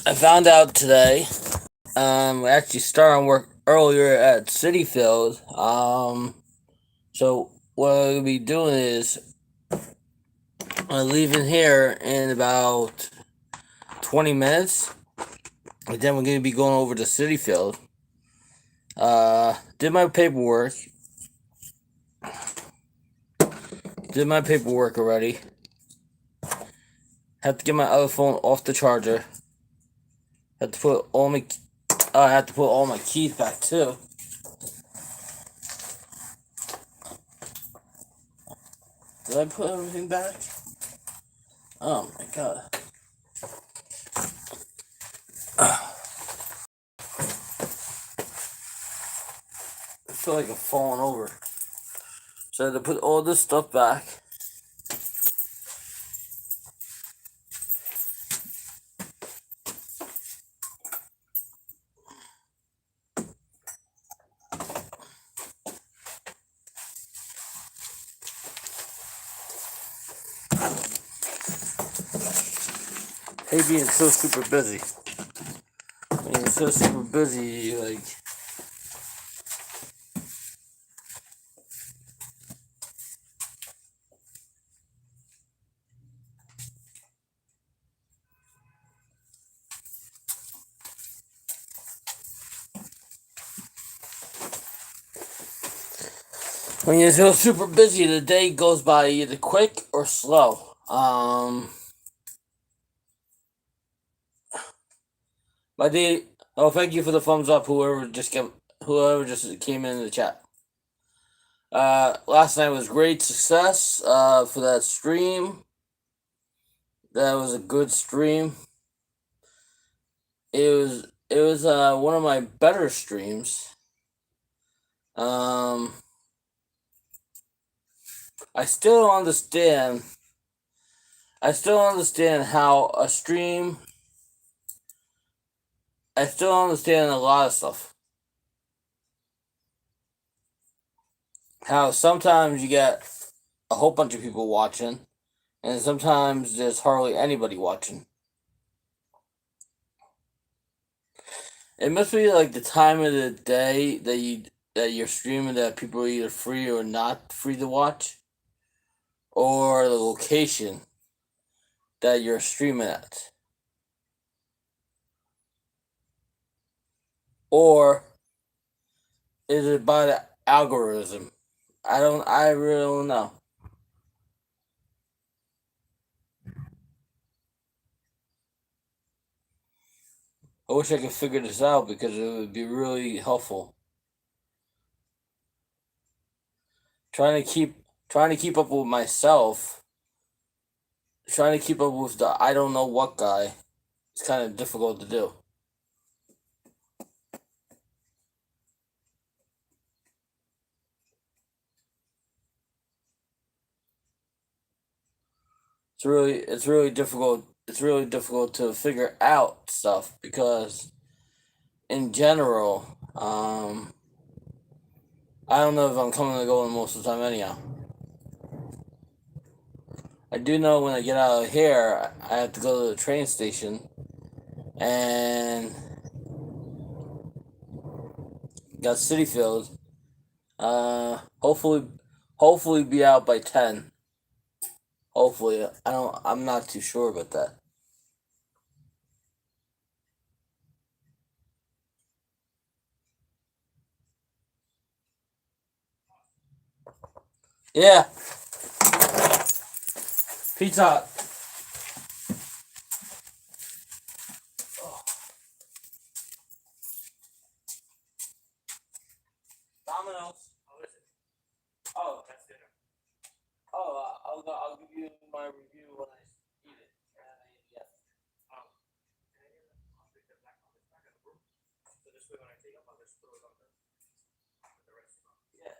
I found out today. We actually started work earlier at City Field. So what I'm gonna be doing is I'm leaving here in about 20 minutes, and then we're gonna be going over to City Field. Did my paperwork. Did my paperwork already. Had to get my other phone off the charger. Had to put all my. I had to put all my keys back too. Did I put everything back? Oh my god. I feel like I'm falling over. So I had to put all this stuff back. Hey, being so super busy. When you're so super busy, like, when you're so super busy, the day goes by either quick or slow. My day. Oh, thank you for the thumbs up. Whoever just came in the chat. Last night was great success. For that stream. That was a good stream. It was one of my better streams. I still don't understand. I still don't understand how a stream. I still don't understand a lot of stuff. How sometimes you get a whole bunch of people watching, and sometimes there's hardly anybody watching. It must be like the time of the day that you're streaming that people are either free or not free to watch, or the location that you're streaming at, or is it by the algorithm? I really don't know. I wish I could figure this out because it would be really helpful. Trying to keep trying to keep up with myself, trying to keep up with the I don't know what guy. It's kind of difficult to do. It's really difficult. It's really difficult to figure out stuff because in general, I don't know if I'm coming or going most of the time anyhow. I do know when I get out of here, I have to go to the train station and got City Field. Hopefully be out by 10. Hopefully, I'm not too sure about that. Yeah, Pizza Hut. Domino's. Oh, that's dinner. Oh, I'll give you my review when I eat it. Yeah. Oh. I'll take that back of the room. So this way when I take up, I'll just throw it on the rest. Yeah.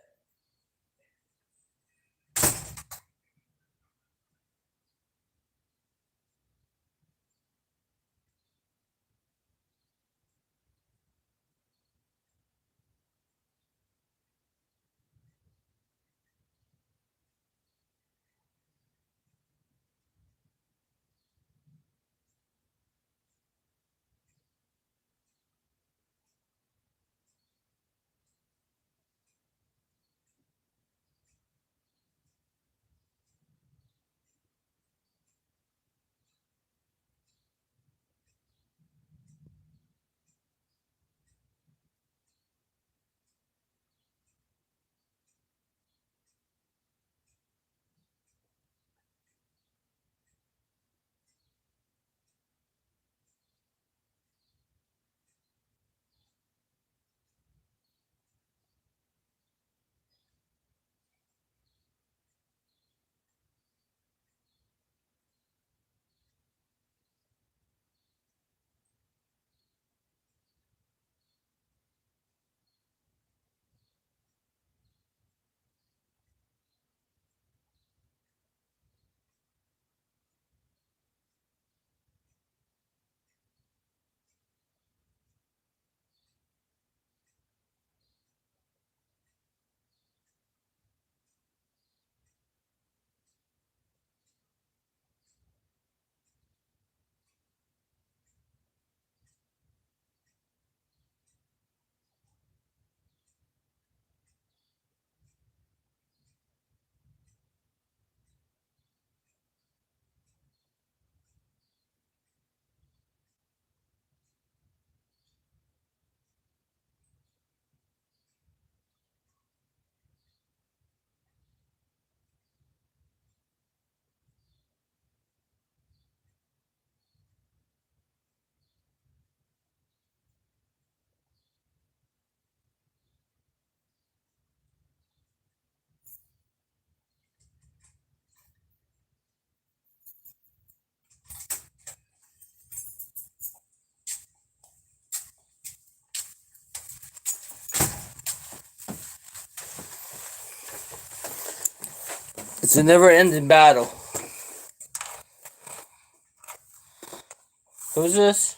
It's a never-ending battle. Who's this?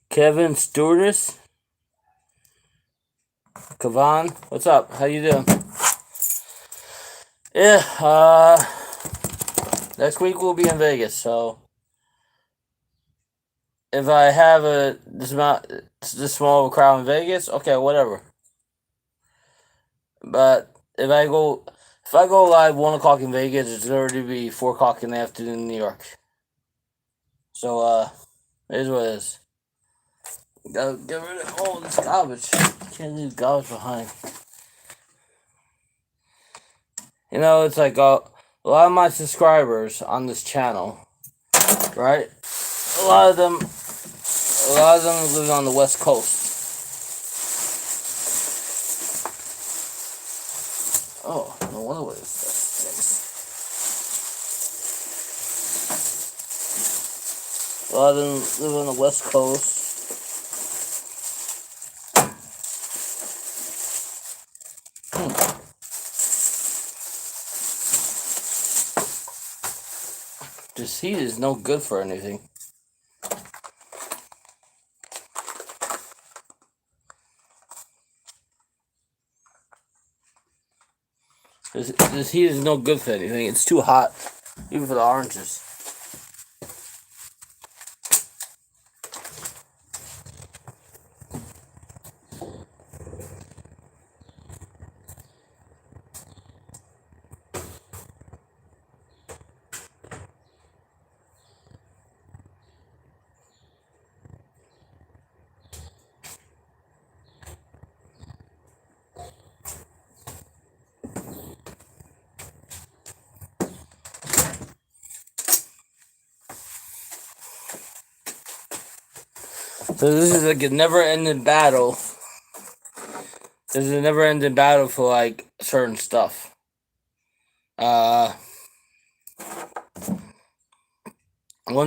Kevin Stewardess? Kavan? What's up? How you doing? Yeah, next week we'll be in Vegas, so if I have this small of a crowd in Vegas, okay, whatever. But if I go live 1 o'clock in Vegas, it's already be 4 o'clock in the afternoon in New York. So it is what it is. Gotta get rid of all this garbage. Can't leave garbage behind. You know, it's like a lot of my subscribers on this channel, right? A lot of them live on the West Coast. Oh, no wonder what this stinks. A lot of them live on the West Coast. This heat is no good for anything. This heat is no good for anything. It's too hot, even for the oranges. So this is like a never-ending battle. This is a never-ending battle for like certain stuff. One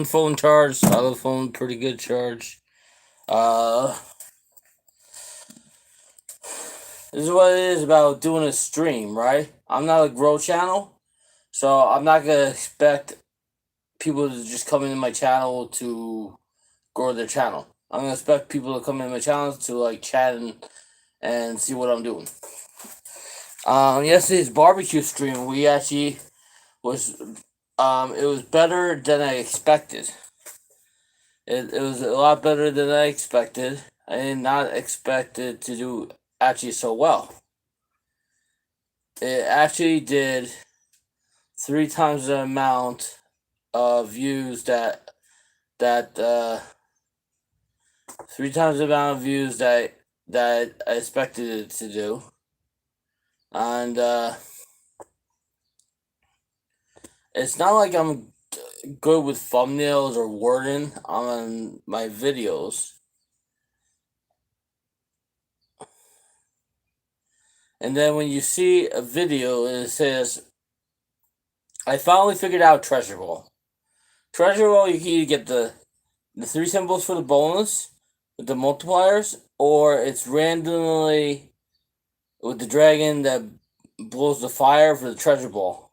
phone charged, other phone pretty good charge. This is what it is about doing a stream, right? I'm not a grow channel, so I'm not gonna expect people to just come into my channel to grow their channel. I'm gonna expect people to come into my channel to like chat and see what I'm doing. Yesterday's barbecue stream, we actually was it was better than I expected. It was a lot better than I expected. I did not expect it to do actually so well. It actually did 3 times the amount of views that 3 times the amount of views that I expected it to do. And it's not like I'm good with thumbnails or wording on my videos. And then when you see a video and it says, I finally figured out Treasure Ball. Treasure Ball, you can either get the 3 symbols for the bonus with the multipliers, or it's randomly with the dragon that blows the fire for the Treasure Ball.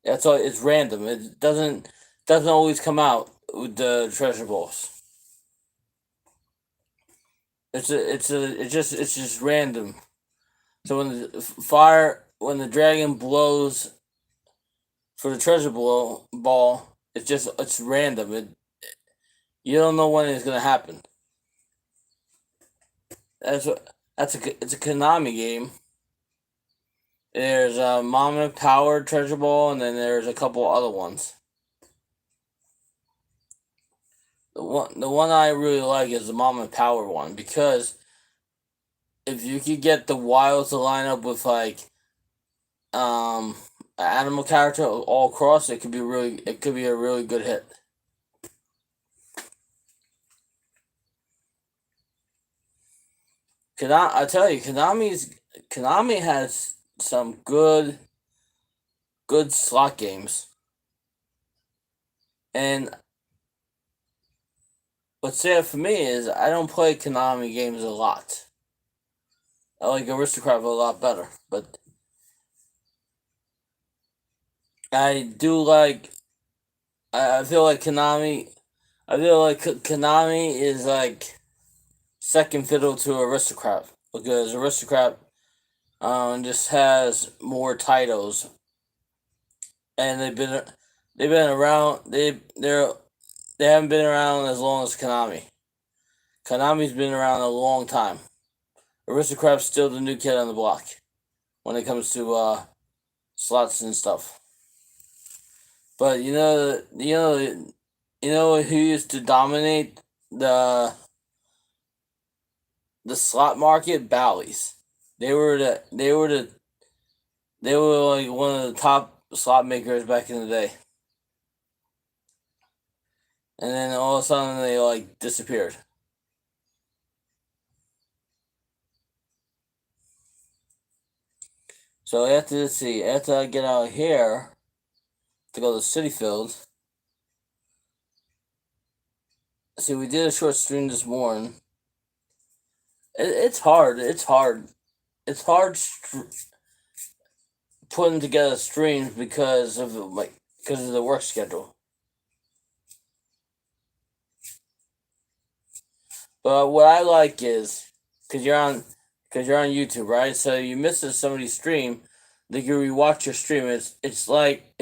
That's all. It's random. It doesn't always come out with the Treasure Balls. It's just random. So when the dragon blows for the treasure ball, it's random. You don't know when it's gonna happen. It's a Konami game. There's a Mama Power Treasure Ball, and then there's a couple other ones. The one I really like is the Mama Power one, because if you could get the wilds to line up with like an animal character all across, it could be a really good hit. I tell you, Konami has some good slot games. And what's sad for me is I don't play Konami games a lot. I like Aristocrat a lot better, but I do like. I feel like Konami. I feel like Konami is like second fiddle to Aristocrat because Aristocrat just has more titles and they've been around they haven't been around as long as Konami. Konami's been around a long time. Aristocrat's still the new kid on the block when it comes to slots and stuff. But you know who used to dominate the the slot market? Bally's. They were they were like one of the top slot makers back in the day. And then all of a sudden they like disappeared. So after I get out of here to go to City Field. See, we did a short stream this morning. It's hard. It's hard. It's hard putting together streams because of the work schedule. But what I like is because you're on YouTube, right? So you miss somebody's stream, they can rewatch your stream. It's like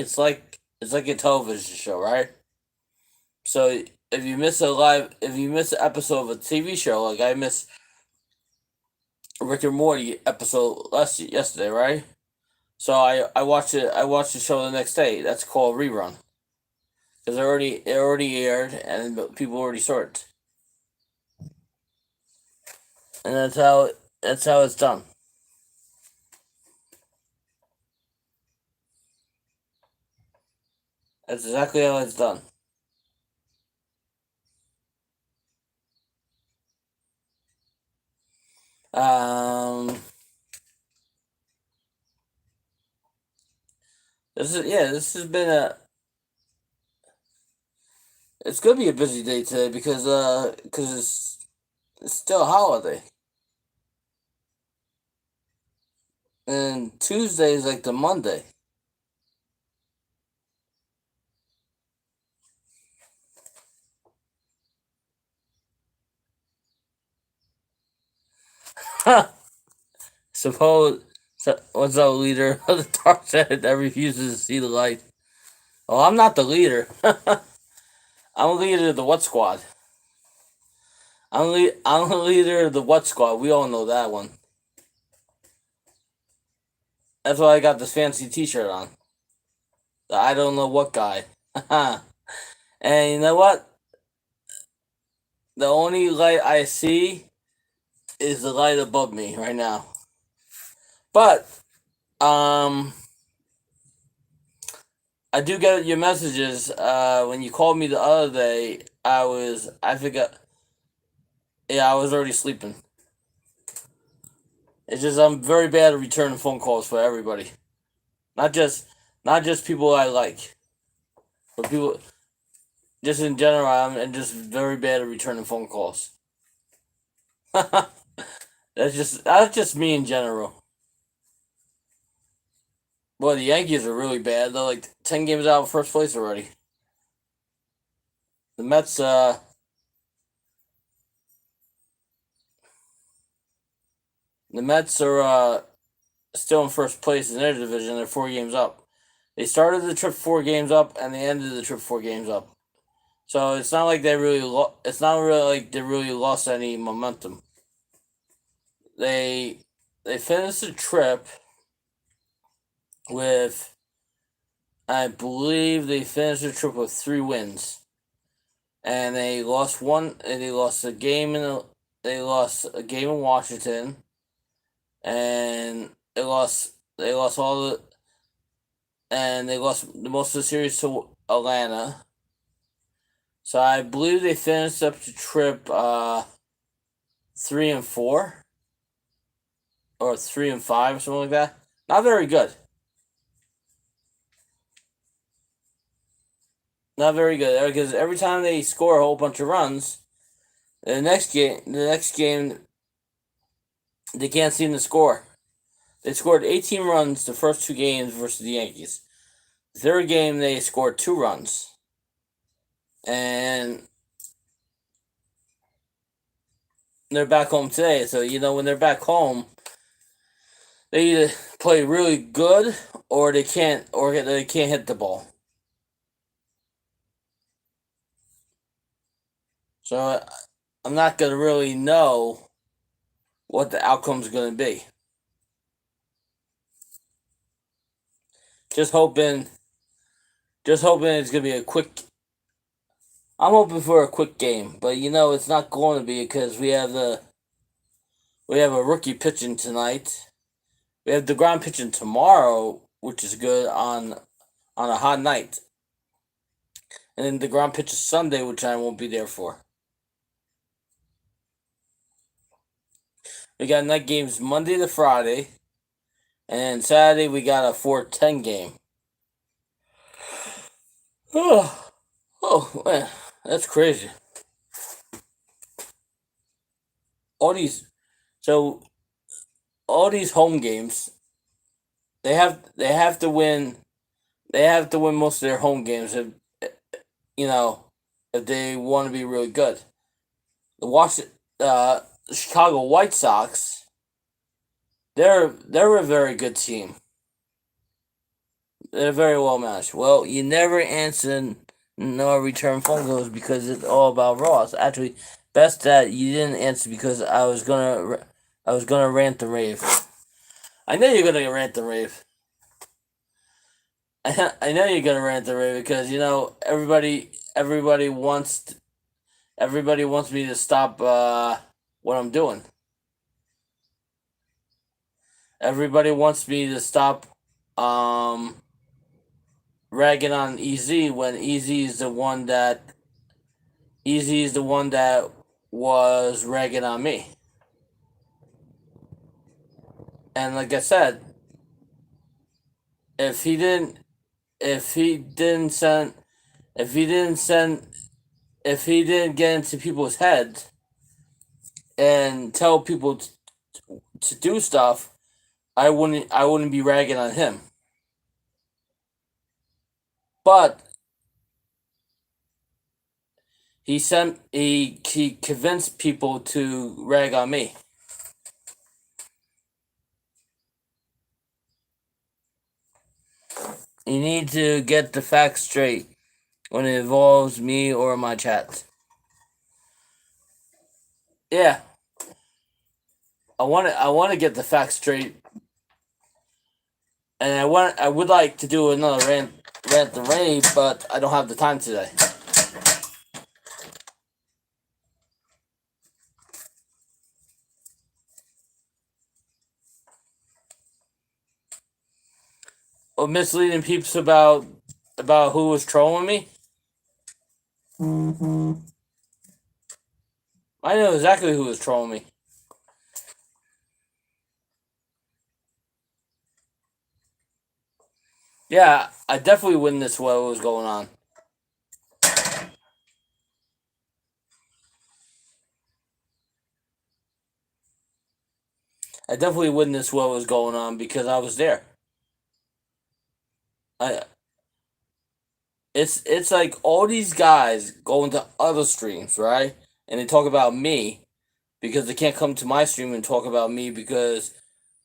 a television show, right? So if you miss an episode of a TV show, like I missed Rick and Morty episode yesterday, right? So I watched it. I watched the show the next day. That's called rerun because it already aired and people already saw it, and that's how it's done. That's exactly how it's done. Um, this has been a. It's gonna be a busy day today because it's still a holiday, and Tuesday is like the Monday. Suppose what's up, leader of the dark side that refuses to see the light? Oh, I'm not the leader. I'm a leader of the what squad. I'm a leader of the what squad. We all know that one. That's why I got this fancy T-shirt on. The I don't know what guy. And you know what? The only light I see is the light above me right now. But I do get your messages. When you called me the other day, I forgot. Yeah, I was already sleeping. It's just I'm very bad at returning phone calls for everybody. Not just not just people I like, but people just in general. I'm just very bad at returning phone calls. That's just me in general. Boy, the Yankees are really bad. They're like 10 games out of first place already. The Mets, are still in first place in their division. They're 4 games up. They started the trip 4 games up, and they ended the trip 4 games up. So it's not like it's not really like they really lost any momentum. They finished the trip with, I believe they finished the trip with 3 wins, and they lost one. And they lost a game in Washington, and they lost all the and they lost the most of the series to Atlanta. So I believe they finished up the trip 3-4 or 3-5 or something like that. Not very good. Not very good because every time they score a whole bunch of runs, the next game, they can't seem to score. They scored 18 runs the first 2 games versus the Yankees. Third game they scored 2 runs, and they're back home today. So when they're back home, they either play really good or they can't hit the ball. So I'm not gonna really know what the outcome's gonna be. Just hoping it's gonna be a quick. I'm hoping for a quick game, but it's not going to be because we have a rookie pitching tonight. We have DeGrom pitching tomorrow, which is good on a hot night, and then DeGrom pitches Sunday, which I won't be there for. We got night games Monday to Friday, and Saturday we got a 4:10 game. Oh man, that's crazy. All these, so all these home games, they have to win. They have to win most of their home games if they want to be really good. The Chicago White Sox, they're a very good team. They're very well matched. Well, you never answer no return phone calls because it's all about Ross. Actually, best that you didn't answer because I was gonna rant and rave. I know you're gonna rant and rave. I know you're gonna rant and rave because everybody wants me to stop what I'm doing. Everybody wants me to stop ragging on EZ when EZ is the one that was ragging on me. And like I said, if he didn't get into people's heads and tell people to do stuff, I wouldn't be ragging on him. But he convinced people to rag on me. You need to get the facts straight when it involves me or my chat. Yeah. I want to get the facts straight. And I would like to do another rant and rave, but I don't have the time today. Misleading peeps about who was trolling me. I know exactly who was trolling me. Yeah, I definitely witnessed what was going on. I definitely witnessed what was going on because I was there. It's like all these guys go into other streams, right? And they talk about me because they can't come to my stream and talk about me because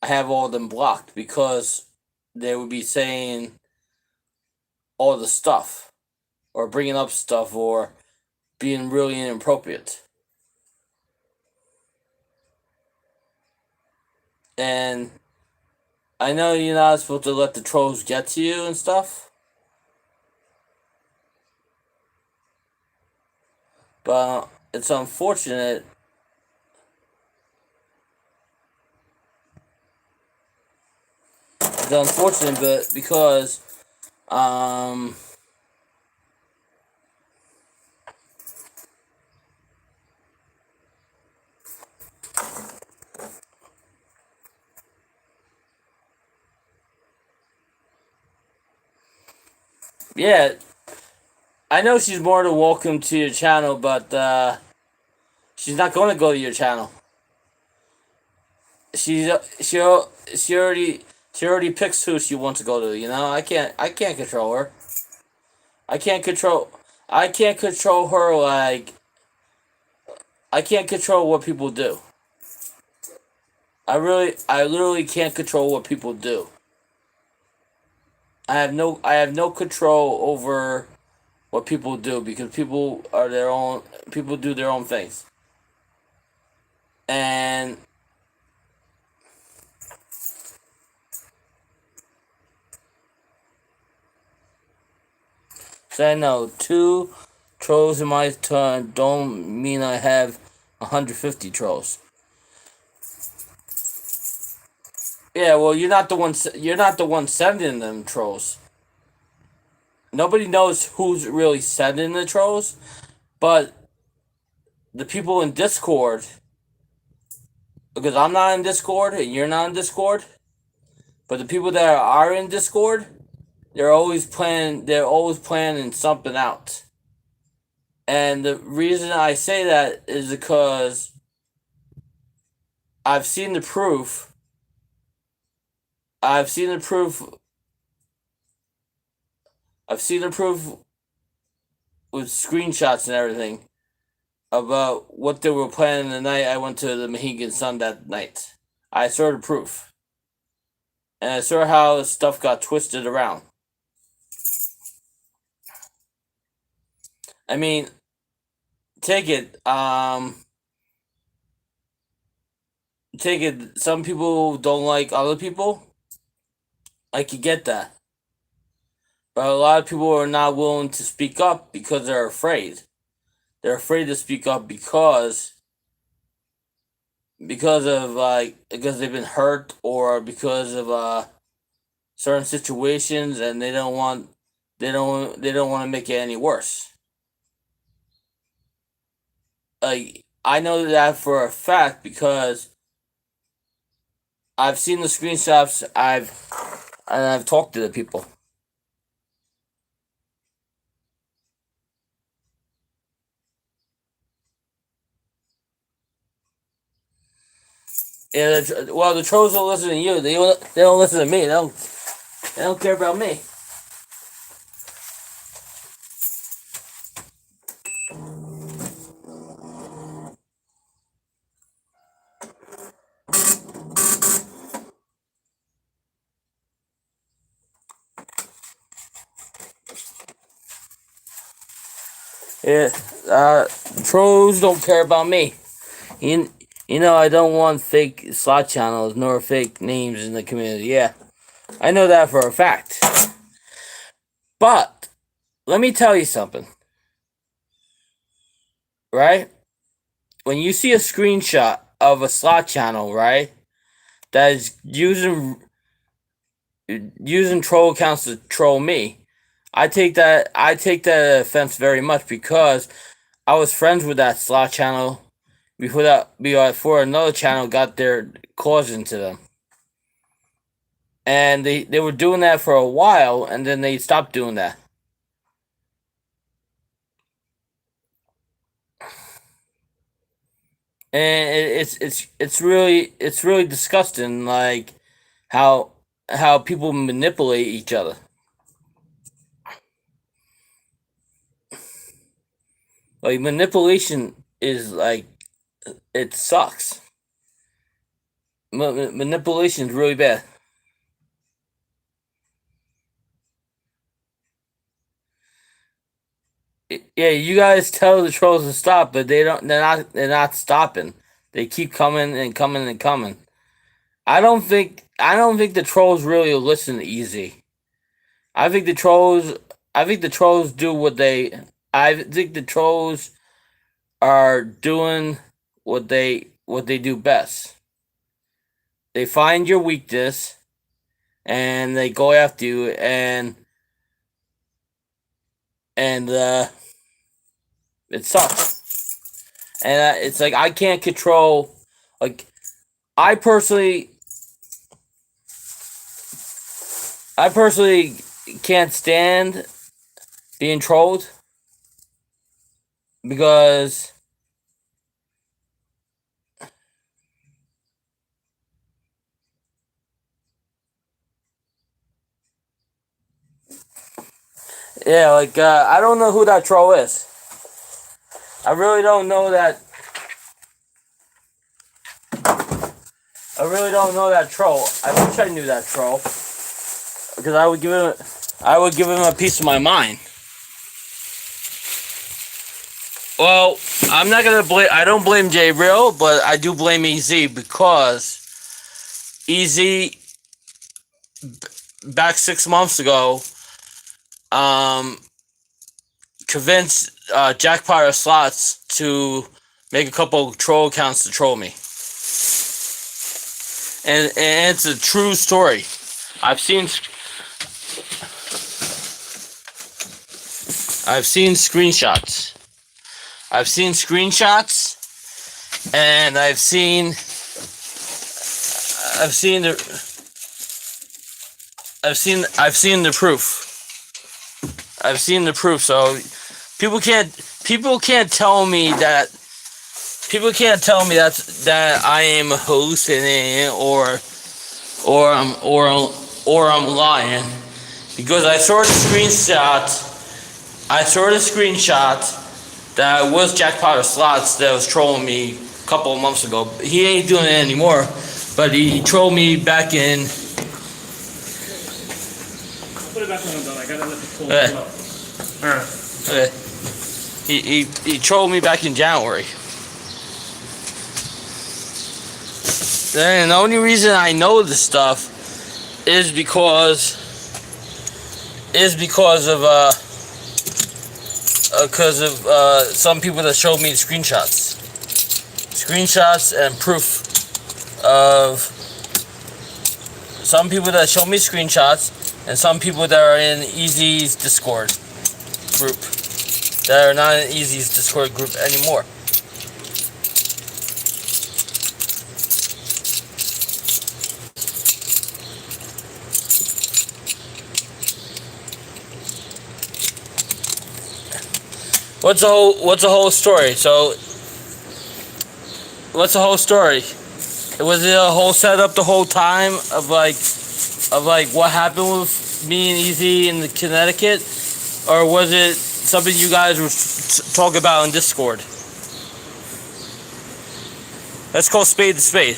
I have all of them blocked because they would be saying all the stuff or bringing up stuff or being really inappropriate. And I know you're not supposed to let the trolls get to you and stuff. But it's unfortunate. It's unfortunate, but because yeah, I know she's more than welcome to your channel, but she's not going to go to your channel. She She already picks who she wants to go to. You know, I can't control her. I can't control. I can't control her like I can't control what people do. I literally can't control what people do. I have no control over what people do because people do their own things. And so I know two trolls in my turn don't mean I have 150 trolls. Yeah, well, you're not the one. You're not the one sending them trolls. Nobody knows who's really sending the trolls, but the people in Discord, because I'm not in Discord and you're not in Discord, but the people that are in Discord, they're always planning. They're always planning something out. And the reason I say that is because I've seen the proof. I've seen the proof. I've seen the proof with screenshots and everything about what they were planning the night I went to the Mohegan Sun that night. I saw the proof. And I saw how stuff got twisted around. I mean, take it. Take it. Some people don't like other people. I could get that. But a lot of people are not willing to speak up because they're afraid. They're afraid to speak up because of because they've been hurt or because of certain situations and they don't want to make it any worse. I know that for a fact because I've seen the screenshots. I've talked to the people. Yeah, well, the trolls don't listen to you. They don't listen to me. They don't care about me. Yeah, trolls don't care about me. You, you know I don't want fake slot channels nor fake names in the community. Yeah, I know that for a fact. But let me tell you something, right? When you see a screenshot of a slot channel, right, that is using troll accounts to troll me, I take that offense very much because I was friends with that slot channel before another channel got their claws into them. And they were doing that for a while and then they stopped doing that. And it's really disgusting like how people manipulate each other. Like manipulation is like it sucks. Manipulation is really bad. Yeah, you guys tell the trolls to stop, but they don't. They're not stopping. They keep coming and coming and coming. I don't think the trolls really listen easy. I think the trolls. I think the trolls do what they. I think the trolls are doing what they do best. They find your weakness and they go after you and it sucks. And it's like I can't control. Like I personally, I personally can't stand being trolled because Yeah, like I don't know who that troll is. I really don't know that. I really don't know that troll. I wish I knew that troll, because I would give him a piece of my mind. Well, I'm not gonna blame. I don't blame J Real, but I do blame EZ, because EZ back 6 months ago convinced Jackpot or Slots to make a couple troll accounts to troll me. And it's a true story. I've seen screenshots. And I've seen the proof. I've seen the proof. So people can't tell me that that I am hallucinating or I'm lying, because I saw the screenshot that was Jackpot or Slots that was trolling me a couple of months ago. He ain't doing it anymore, but he trolled me back in. Put it back on the belt. I gotta let the pull up. Alright. He trolled me back in January. And the only reason I know this stuff is because of some people that showed me the screenshots and proof of some people that showed me screenshots, and some people that are in EZ's Discord group that are not in EZ's Discord group anymore. What's the whole story? So, what's the whole story? Was it a whole setup the whole time of like what happened with me and EZ in Connecticut, or was it something you guys were talking about in Discord? Let's call spade a spade.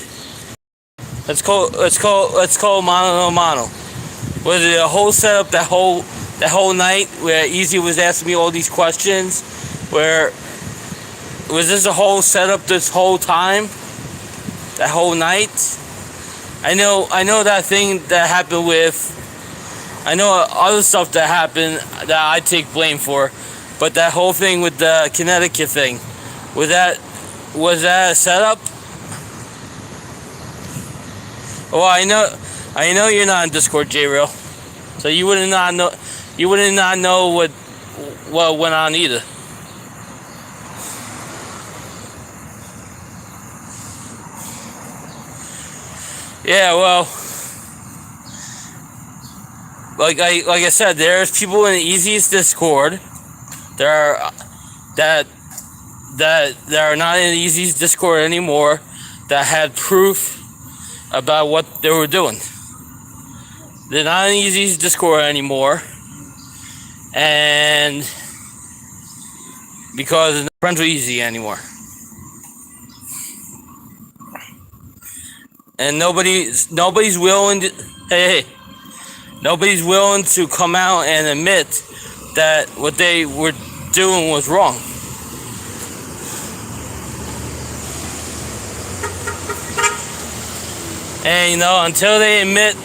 Let's call mano a mano. Was it a whole setup that whole night where EZ was asking me all these questions? Where was this a whole setup this whole time? That whole night? I know that thing that happened with. I know other stuff that happened that I take blame for, but that whole thing with the Connecticut thing, was that a setup? Well, I know you're not in Discord, J-Real, so you would not know what went on either. Yeah, well, like I said, there's people in the EZ's Discord that are not in the EZ's Discord anymore, that had proof about what they were doing. They're not in EZ's Discord anymore, and because they're not friends with EZ anymore. And nobody's willing to, nobody's willing to come out and admit that what they were doing was wrong. And until they admit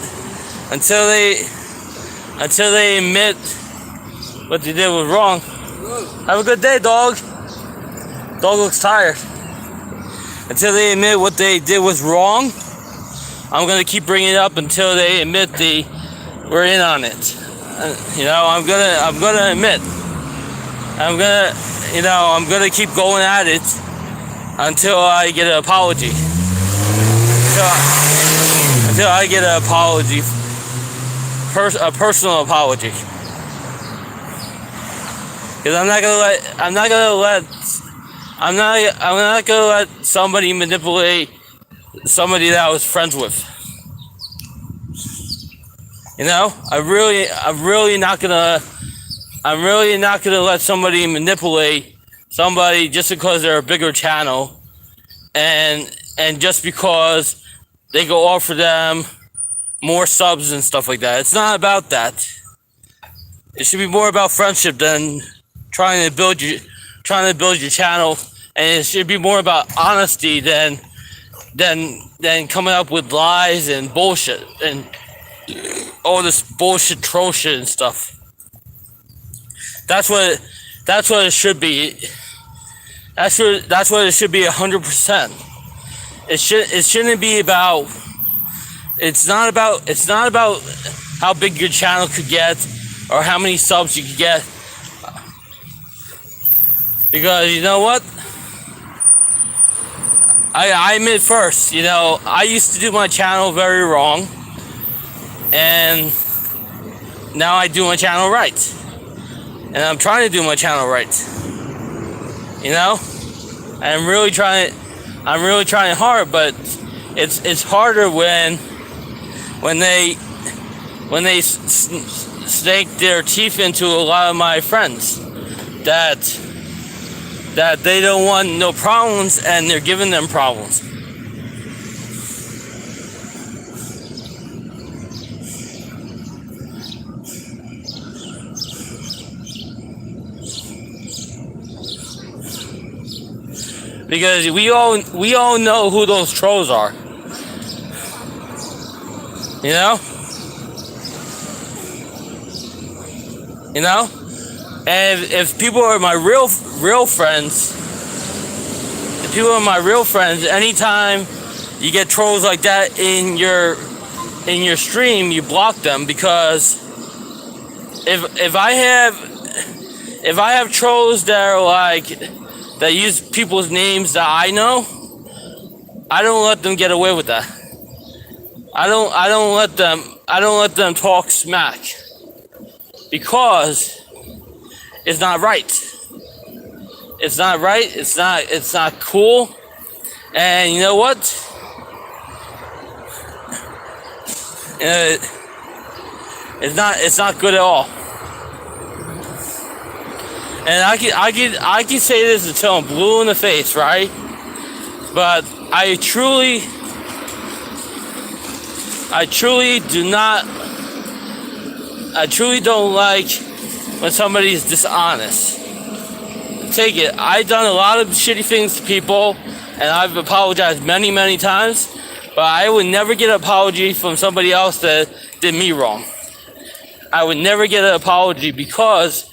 what they did was wrong. Have a good day, dog. Dog looks tired. Until they admit what they did was wrong, I'm gonna keep bringing it up until they admit we're in on it. I'm gonna admit. I'm gonna keep going at it until I get an apology. Until I get an apology, a personal apology. Because I'm not gonna let somebody manipulate somebody that I was friends with. I'm really not gonna I'm really not gonna let somebody manipulate somebody just because they're a bigger channel, and just because they go offer them more subs and stuff like that. It's not about that. It should be more about friendship than trying to build your channel, and it should be more about honesty than coming up with lies and bullshit and all this bullshit troll shit and stuff. That's what it should be. That's what it should be 100%. It shouldn't be about. It's not about how big your channel could get or how many subs you could get. Because you know what? I admit first, I used to do my channel very wrong, and now I do my channel right. And I'm trying to do my channel right. I'm really trying hard, but it's harder when they snake their teeth into a lot of my friends that they don't want no problems, and they're giving them problems. Because we all know who those trolls are. And if people are my real friends, anytime you get trolls like that in your stream, you block them. Because if I have trolls that are that use people's names that I know, I don't let them get away with that. I don't let them talk smack, because it's not right. It's not right. It's not cool. And you know what? It's not good at all. And I can say this until I'm blue in the face, right? But I truly don't like when somebody's dishonest. Take it. I've done a lot of shitty things to people, and I've apologized many, many times, but I would never get an apology from somebody else that did me wrong. I would never get an apology, because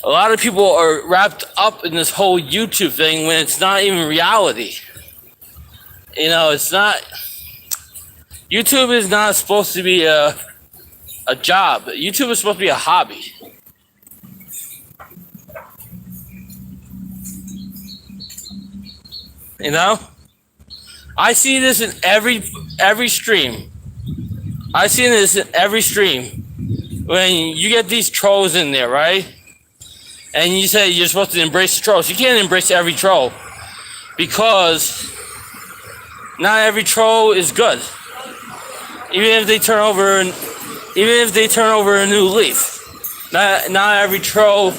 a lot of people are wrapped up in this whole YouTube thing when it's not even reality. It's not. YouTube is not supposed to be a job. YouTube is supposed to be a hobby. I see this in every stream. I see this in every stream. When you get these trolls in there, right? And you say you're supposed to embrace the trolls. You can't embrace every troll, because not every troll is good. Even if they turn over a new leaf, not every troll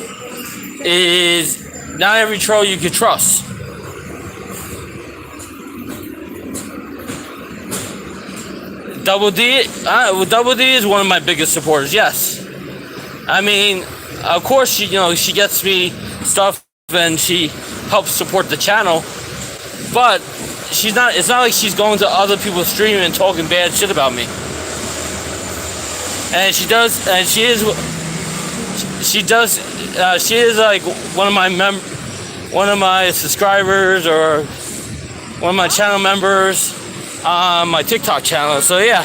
you can trust. Double D is one of my biggest supporters. Yes, I mean, of course she gets me stuff and she helps support the channel, but she's not. It's not like she's going to other people's stream and talking bad shit about me. And she does, and she is like one of my subscribers, or one of my channel members on my TikTok channel. So yeah,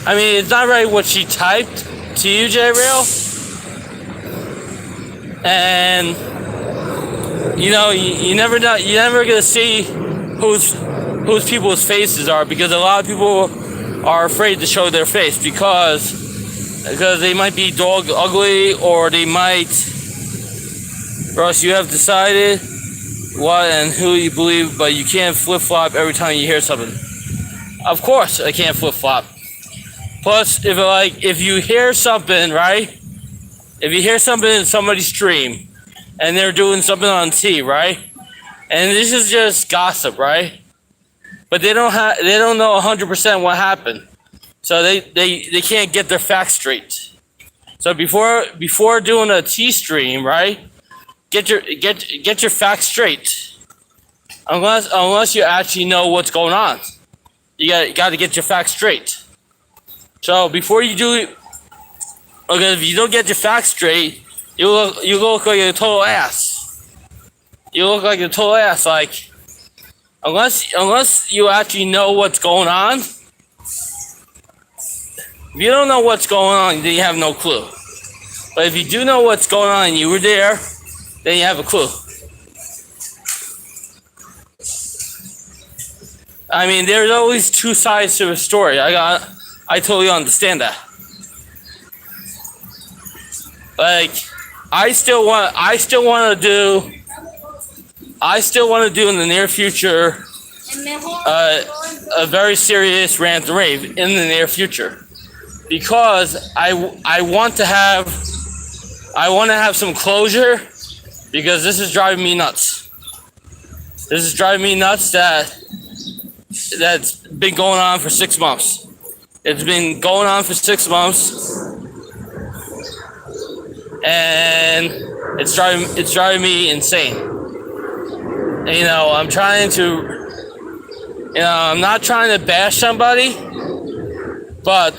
I mean, it's not right what she typed to you, J Real, and you never know. You're never gonna see whose people's faces are, because a lot of people are afraid to show their face because they might be dog ugly, or they might. Russ, you have decided what and who you believe, but you can't flip-flop every time you hear something. Of course I can't flip-flop. Plus, if you hear something, right, if you hear something in somebody's stream, and they're doing something on T, right? And this is just gossip, right? But they don't know 100% what happened, so they can't get their facts straight. So before doing a T stream, right? Get your facts straight. Unless you actually know what's going on, you got to get your facts straight. So before you do, because if you don't get your facts straight, you look like a total ass. You look like a total ass. Like unless you actually know what's going on. If you don't know what's going on, then you have no clue. But if you do know what's going on and you were there, then you have a clue. I mean, there's always two sides to a story. I totally understand that. Like, I still want to do in the near future a very serious rant and rave in the near future, because I want to have some closure, because this is driving me nuts. This is driving me nuts that's been going on for 6 months. It's been going on for 6 months, and it's driving me insane. And, you know, I'm not trying to bash somebody, but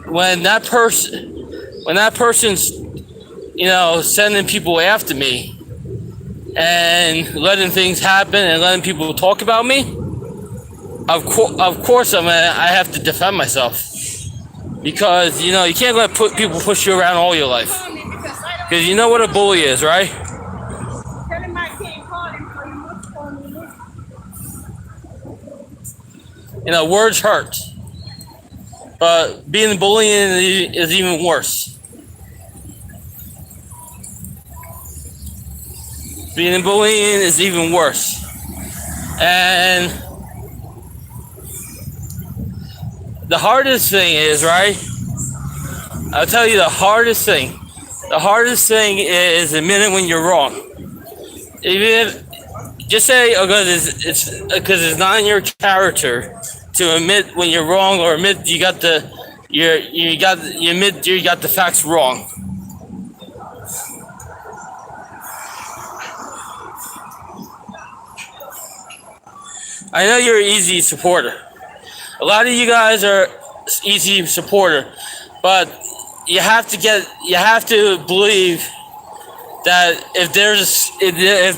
when that person's, you know, sending people after me and letting things happen and letting people talk about me, of course I have to defend myself, because, you know, you can't let people push you around all your life, because you know what a bully is, right? You know, words hurt, but being bullying is even worse. Being bullying is even worse. And the hardest thing is, right? I'll tell you the hardest thing. The hardest thing is admitting when you're wrong. Even if, just say, because it's not in your character to admit when you're wrong, or admit you got the facts wrong. I know you're an easy supporter. A lot of you guys are easy supporter, but you have to believe that if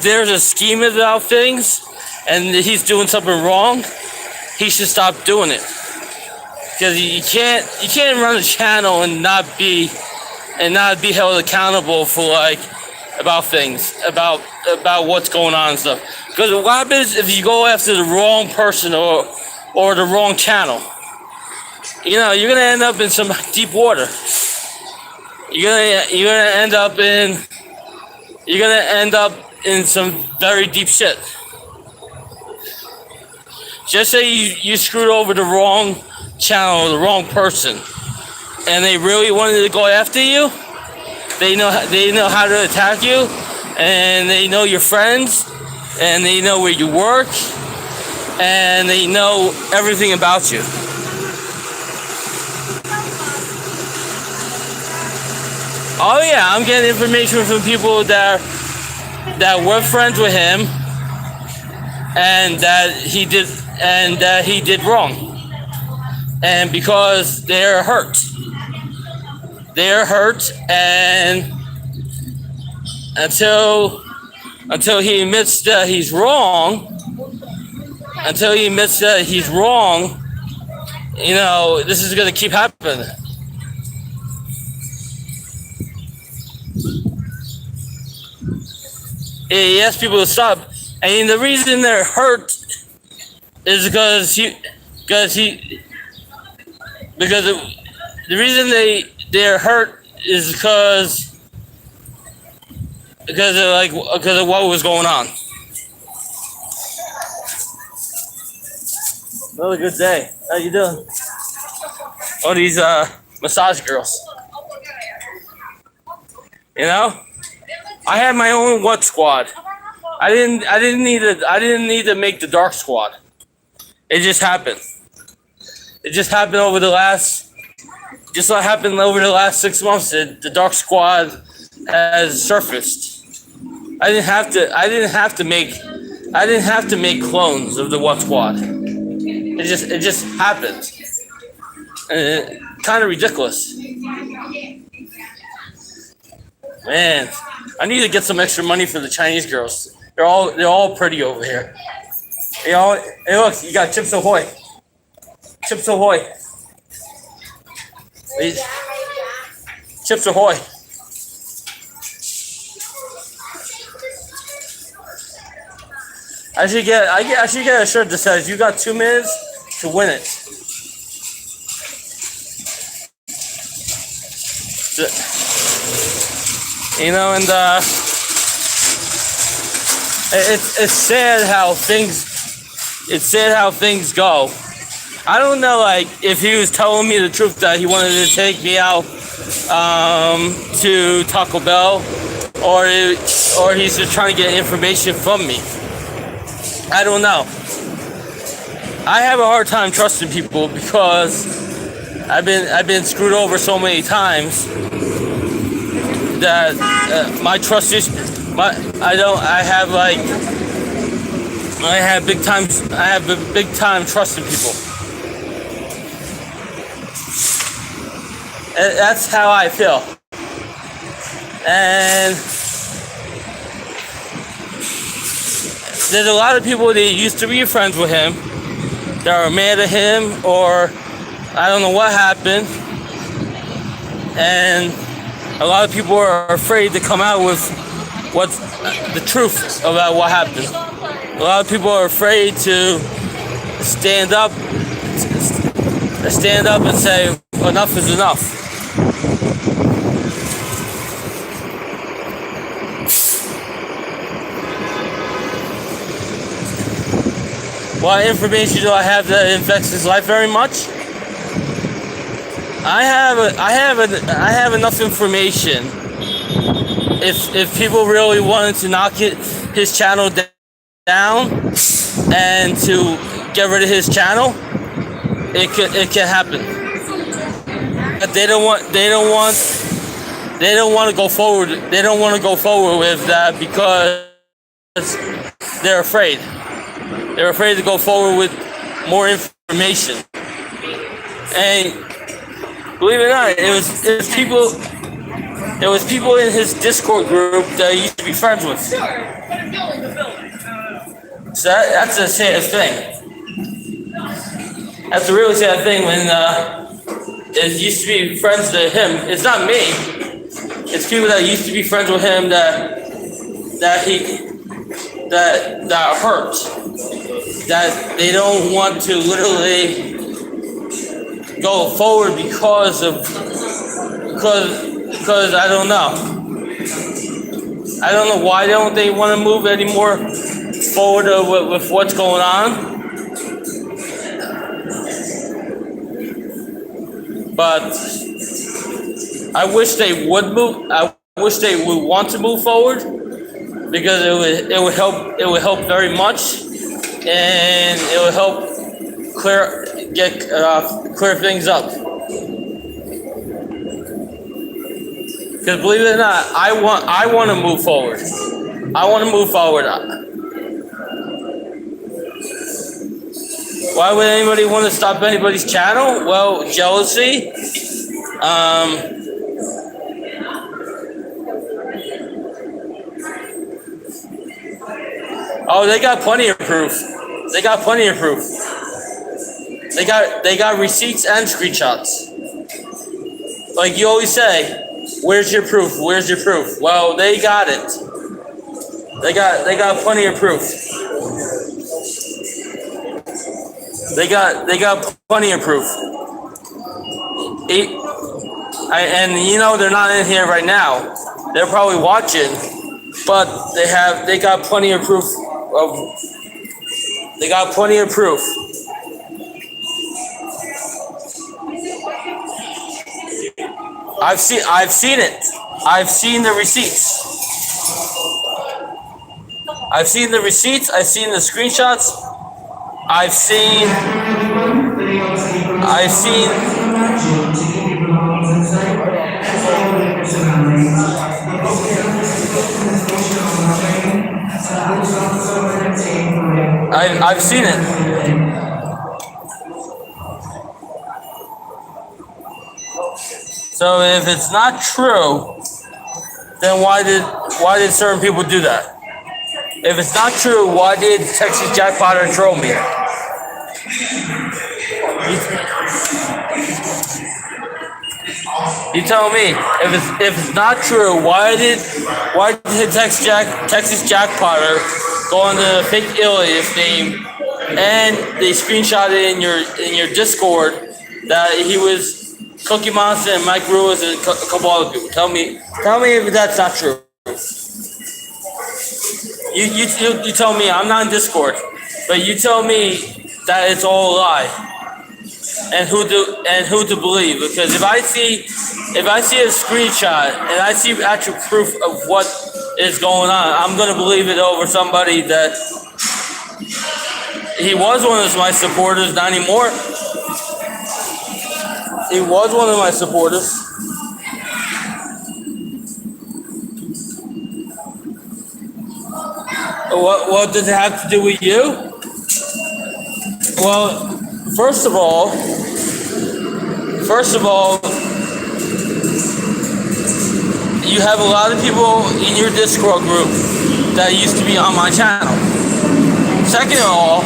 there's a scheme about things and he's doing something wrong, he should stop doing it. Because you can't run a channel and not be held accountable for, like, about things, about what's going on and stuff. Because what happens if you go after the wrong person or the wrong channel? You know, you're gonna end up in some deep water. You're gonna end up in some very deep shit. Just say you screwed over the wrong channel or the wrong person, and they really wanted to go after you. They know how to attack you, and they know your friends, and they know where you work, and they know everything about you. Oh yeah, I'm getting information from people that were friends with him, and that he did wrong, and because they're hurt, and until he admits that he's wrong, you know, this is gonna keep happening. He asks people to stop, and the reason they're hurt is because the reason they're hurt is because of what was going on. Another good day. How you doing? Oh, these massage girls. You know, I had my own what squad. I didn't need to make the dark squad. It just happened. It just happened over the last. Just what happened over the last 6 months. The dark squad has surfaced. I didn't have to. I didn't have to make. I didn't have to make clones of the what squad. It just happened. And kind of ridiculous. Man, I need to get some extra money for the Chinese girls. They're all pretty over here. Hey, look, you got Chips Ahoy. Chips Ahoy. Chips Ahoy. I should get a shirt that says you got 2 minutes to win it. You know, and it's sad how things go. I don't know, like, if he was telling me the truth that he wanted to take me out to Taco Bell, or he's just trying to get information from me. I don't know. I have a hard time trusting people because I've been screwed over so many times that my trust is I have big time trusting people. And that's how I feel. And there's a lot of people that used to be friends with him that are mad at him, or I don't know what happened. And a lot of people are afraid to come out with what's the truth about what happened. A lot of people are afraid to stand up and say enough is enough. What information do I have that affects his life very much? I have enough information. If people really wanted to knock his channel down and to get rid of his channel, it can happen. But they don't want to go forward. They don't want to go forward with that because they're afraid. They're afraid to go forward with more information. And believe it or not, it was people in his Discord group that he used to be friends with. So that's a sad thing. That's a really sad thing when it used to be friends to him. It's not me. It's people that used to be friends with him that hurt. That they don't want to literally go forward because I don't know. I don't know why don't they want to move any more forward with what's going on. But I wish they would move. I wish they would want to move forward because it would help very much, and it would help clear things up. Because believe it or not, I want to move forward. I want to move forward. Why would anybody want to stop anybody's channel? Well, jealousy. Oh, they got plenty of proof. They got plenty of proof. They got receipts and screenshots. Like you always say, where's your proof? Where's your proof? Well, they got it. They got plenty of proof. They got plenty of proof. And you know they're not in here right now. They're probably watching, but they got plenty of proof. They got plenty of proof. I've seen it. I've seen the receipts. I've seen the receipts. I've seen the screenshots. I've seen. I've seen. I've seen it. So if it's not true, then why did certain people do that? If it's not true, why did Texas Jackpotter troll me? You tell me. If it's not true, why did Texas Jackpotter go on the fake alias name and they screenshot it in your Discord that he was Cookie Monster and Mike Ruiz and a couple other people? Tell me if that's not true. You tell me. I'm not in Discord, but you tell me that it's all a lie, and who to believe? Because if I see a screenshot and I see actual proof of what is going on, I'm gonna believe it over somebody that he was one of my supporters, not anymore. He was one of my supporters. What does it have to do with you? Well, first of all, you have a lot of people in your Discord group that used to be on my channel. Second of all,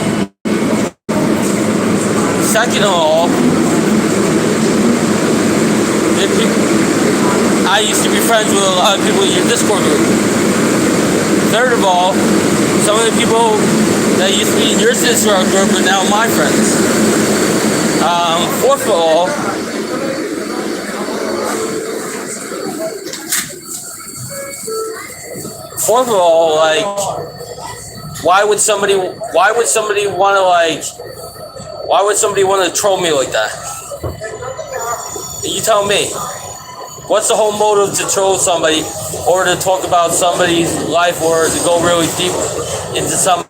I used to be friends with a lot of people in your Discord group. Third of all, some of the people that used to be in your Discord group are now my friends. Fourth of all, like, why would somebody want to troll me like that? You tell me. What's the whole motive to troll somebody or to talk about somebody's life or to go really deep into some?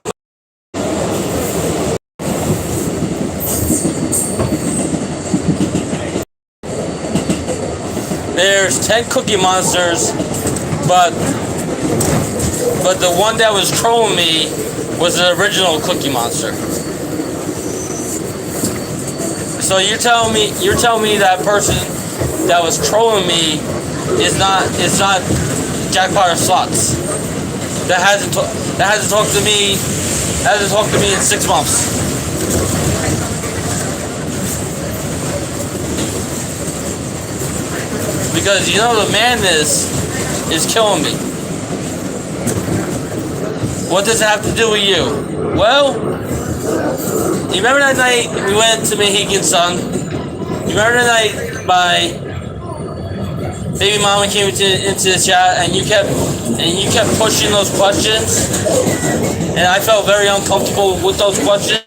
There's 10 Cookie Monsters, but the one that was trolling me was the original Cookie Monster. So you're telling me that person that was trolling me is not Jackpotter Slots. That hasn't talked to me in 6 months. Because the madness is killing me. What does it have to do with you? Well, you remember that night we went to Mohegan Sun? You remember the night my baby mama came into the chat and you kept pushing those questions, and I felt very uncomfortable with those questions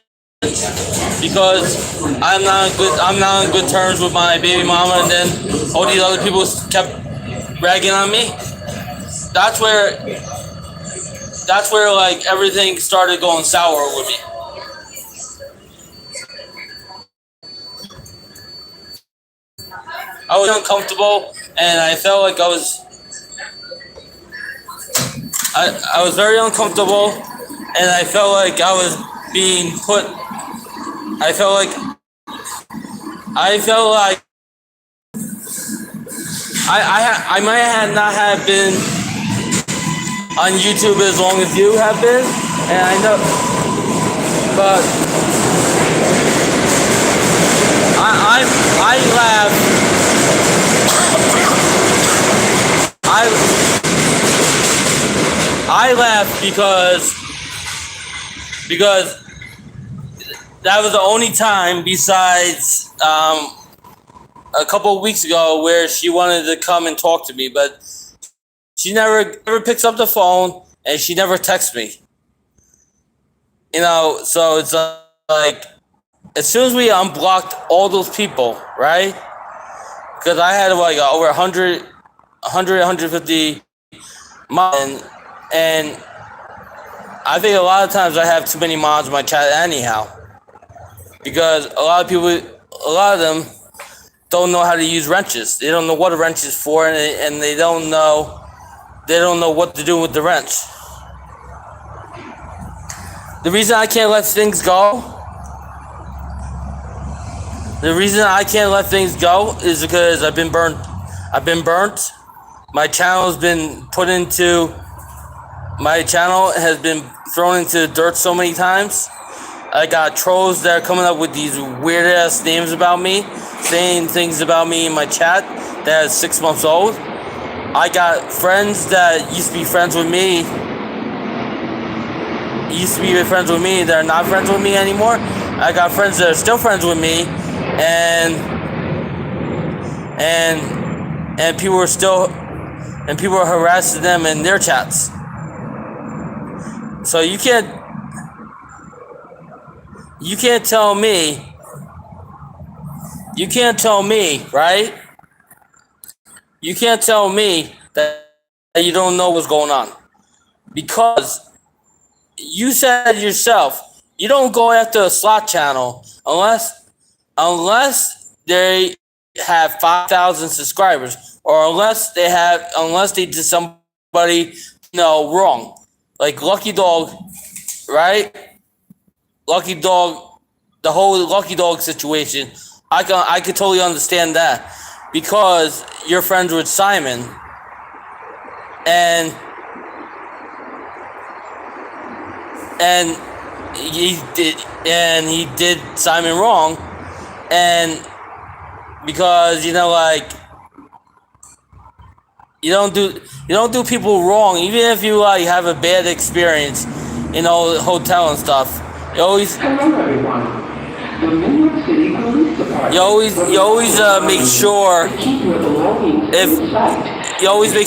because I'm not on good terms with my baby mama, and then all these other people kept ragging on me. That's where like everything started going sour with me. I was uncomfortable, and I felt like I was very uncomfortable, and I felt like I was being put. I felt like I might have not have been on YouTube as long as you have been, and I know, but I laugh. I laugh because that was the only time besides a couple of weeks ago where she wanted to come and talk to me, but she never picks up the phone and she never texts me. So it's like as soon as we unblocked all those people, right? Because I had like over 100 100, 150 mods, and I think a lot of times I have too many mods in my chat anyhow, because a lot of them don't know how to use wrenches. They don't know what a wrench is for, and they don't know what to do with the wrench. The reason I can't let things go is because I've been burnt. My channel has been thrown into the dirt so many times. I got trolls that are coming up with these weird ass names about me, saying things about me in my chat that is 6 months old. I got friends that used to be friends with me that are not friends with me anymore. I got friends that are still friends with me, and people are harassing them in their chats. So you can't tell me, right? You can't tell me that you don't know what's going on, because you said yourself you don't go after a slot channel unless they have 5,000 subscribers, or unless they did somebody wrong, like Lucky Dog, right? Lucky Dog, the whole Lucky Dog situation. I could totally understand that, because you're friends with Simon, and he did Simon wrong, and because you don't do people wrong, even if you have a bad experience in the hotel and stuff. You always make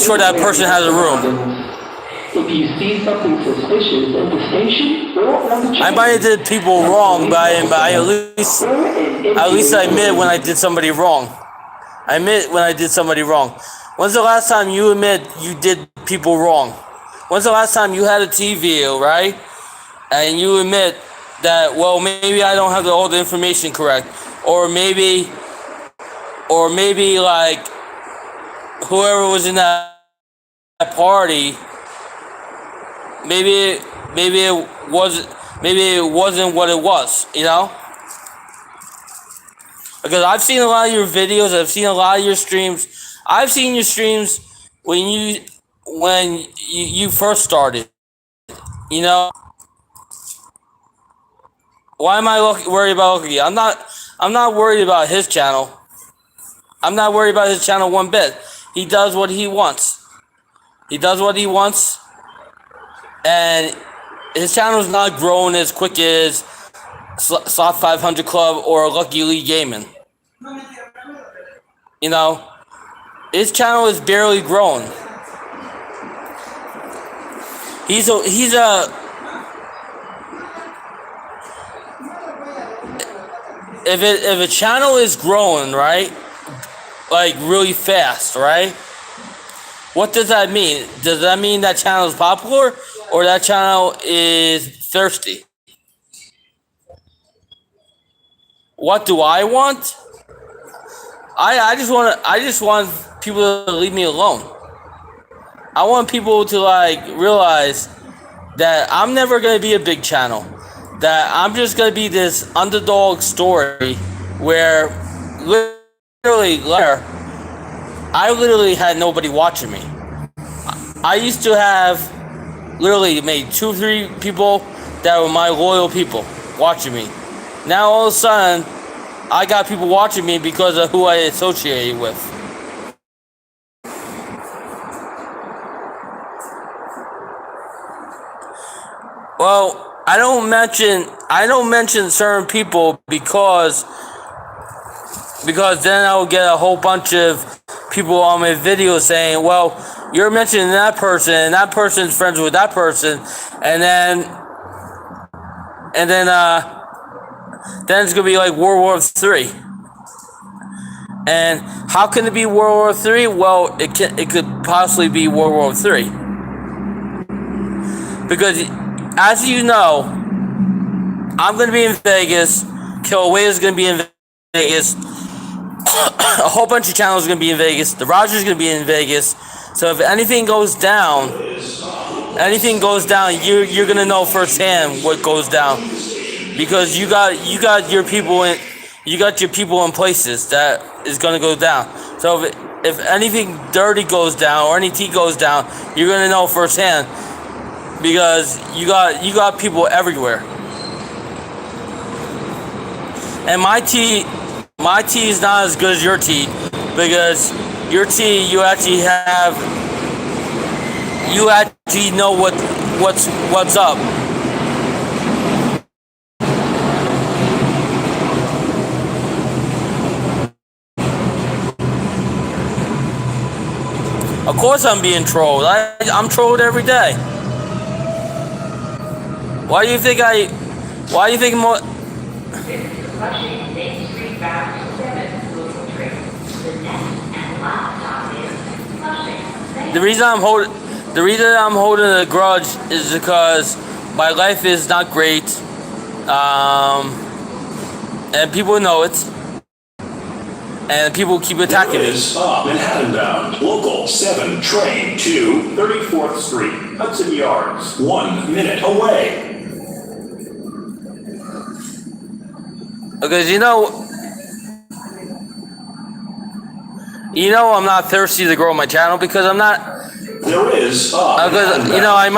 sure that person has a room. If you see something suspicious at the station or on the train, I might have did people wrong, but I at least I admit when I did somebody wrong. When's the last time you admit you did people wrong? When's the last time you had a TV, right? And you admit that, well, maybe I don't have all the information correct, or maybe like whoever was in that party, maybe it wasn't what it was, Because I've seen a lot of your videos, I've seen a lot of your streams. I've seen your streams when you first started. Why am I worried about Lucky? I'm not worried about his channel. I'm not worried about his channel one bit. He does what he wants. And his channel is not growing as quick as Slot 500 Club or Lucky League Gaming. His channel is barely growing. If a channel is growing, right, like really fast, right? What does that mean? Does that mean that channel is popular, or that channel is thirsty? What do I want? I just want people to leave me alone. I want people to realize that I'm never gonna be a big channel. That I'm just gonna be this underdog story where I literally had nobody watching me. I used to have literally maybe 2-3 people that were my loyal people watching me. Now all of a sudden, I got people watching me because of who I associated with. Well, I don't mention certain people because then I'll get a whole bunch of people on my video saying, well, you're mentioning that person, and that person's friends with that person, and then it's gonna be like World War III. And how can it be World War III? Well, it could possibly be World War III. Because, as you know, I'm going to be in Vegas. Kilauea is going to be in Vegas. A whole bunch of channels are going to be in Vegas. The Rogers is going to be in Vegas. So if anything goes down, you're going to know firsthand what goes down. Because you got your people in places that is going to go down. So if anything dirty goes down or any tea goes down, you're going to know firsthand. Because you got people everywhere. And my tea is not as good as your tea, because your tea you actually know what's up. Of course I'm being trolled. I'm trolled every day. Why do you think more? The reason I'm holding a grudge is because my life is not great, and people know it, and people keep attacking me. Stop Manhattan bound, local 7 train to 34th Street, Hudson Yards, 1 minute away. Because you know I'm not thirsty to grow my channel, because I'm not. There is because I